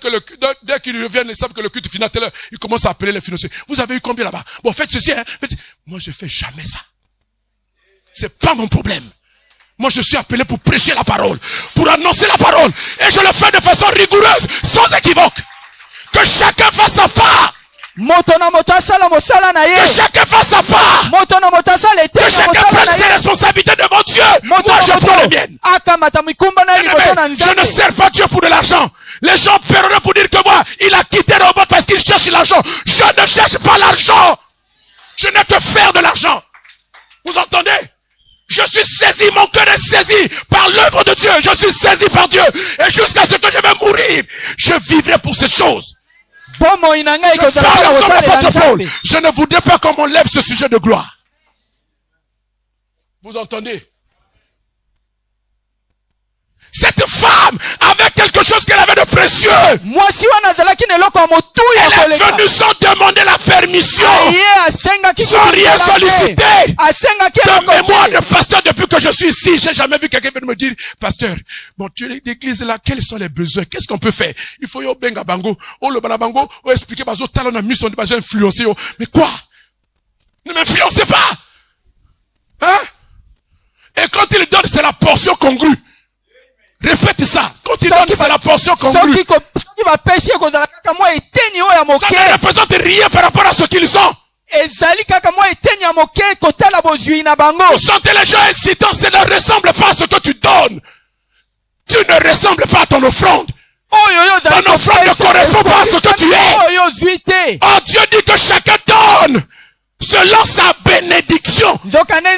qu'ils reviennent, ils savent que le culte final, ils commencent à appeler les financiers. Vous avez eu combien là-bas? Bon, faites ceci, hein. Moi je fais jamais ça. C'est pas mon problème. Moi je suis appelé pour prêcher la parole, pour annoncer la parole. Et je le fais de façon rigoureuse, sans équivoque. Que chacun fasse sa part. Que chacun fasse sa part. Que chacun prenne ses responsabilités devant Dieu. Moi je prends les miennes. Je ne sers pas Dieu pour de l'argent. Les gens perdront pour dire que moi, il a quitté le robot parce qu'il cherche l'argent. Je ne cherche pas l'argent. Je n'ai que faire de l'argent. Vous entendez? Je suis saisi, mon cœur est saisi par l'œuvre de Dieu. Je suis saisi par Dieu. Et jusqu'à ce que je vais mourir, je vivrai pour ces choses. Je ne voudrais pas qu'on m'enlève ce sujet de gloire. Vous entendez? Cette femme avait quelque chose qu'elle avait de précieux. Elle est venue sans demander la permission, sans rien solliciter. De mémoire de pasteur, depuis que je suis ici, j'ai jamais vu quelqu'un venir me dire, pasteur, bon, tu es l'église là, quels sont les besoins? Qu'est-ce qu'on peut faire? Il faut yo benga bango, le banabango, expliquer bazo talon a mis son débat, j'ai influencé. Mais quoi? Ne m'influencez pas! Hein? Et quand il donne, c'est la portion congrue. Répète ça. Quand il donne, c'est la portion congrue. Ça ne représente rien par rapport à ce qu'ils sont. Vous sentez les gens incitants, ça ne ressemble pas à ce que tu donnes. Tu ne ressembles pas à ton offrande. Ton offrande ne correspond pas à ce que tu es. Oh, Dieu dit que chacun donne selon sa bénédiction. Au-delà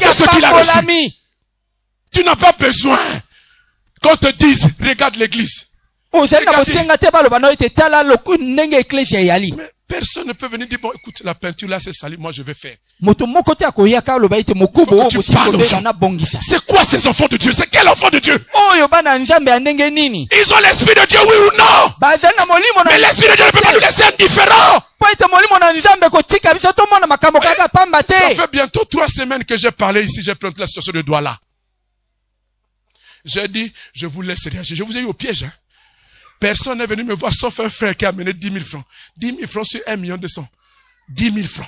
de ce qu'il a reçu. Tu n'as pas besoin qu'on te dise, regarde l'église. Mais personne ne peut venir dire, bon, écoute, la peinture là, c'est sali, moi je vais faire. C'est quoi ces enfants de Dieu? C'est quel enfant de Dieu? Ils ont l'esprit de Dieu, oui ou non? Mais l'esprit de Dieu ne peut pas nous laisser indifférents. Ça fait bientôt 3 semaines que j'ai parlé ici, j'ai planté la situation de Douala. J'ai dit, je vous laisse réagir. Je vous ai eu au piège. Hein? Personne n'est venu me voir sauf un frère qui a amené 10 000 francs. 10 000 francs sur 1 million de 100. 10 000 francs.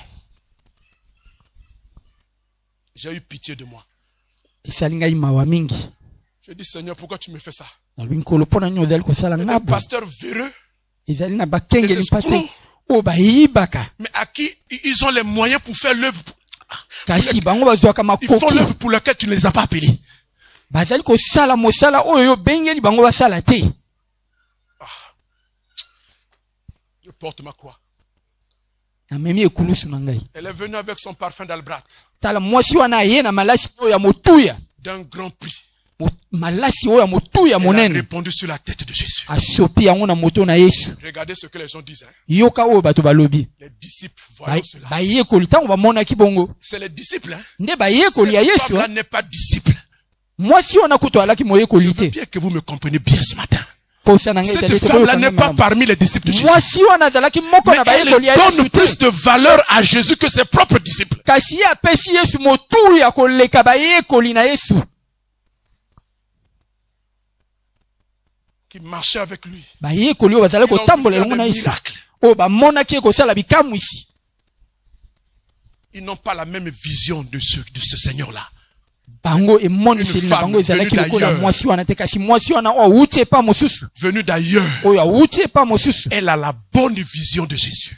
J'ai eu pitié de moi. Je dis, Seigneur, pourquoi tu me fais ça? Un pasteur véreux. Des escrocs. Mais à qui ils ont les moyens pour faire l'œuvre? Ils font l'œuvre pour laquelle tu ne les as pas appelés. Je porte ma croix. Elle est venue avec son parfum d'Albrat. D'un grand prix. Elle a répondu sur la tête de Jésus. Regardez ce que les gens disent. Hein? Les disciples, voyons cela. C'est les disciples. Hein? Cette femme-là n'est pas disciple. Je veux bien que vous me compreniez bien ce matin. Cette femme-là n'est pas parmi les disciples de Jésus. Mais elle donne plus de valeur à Jésus que ses propres disciples. Qui marchaient avec lui. Ils ont vu des miracles. Ils n'ont pas la même vision de ce Seigneur-là. Venue d'ailleurs, elle a la bonne vision de Jésus.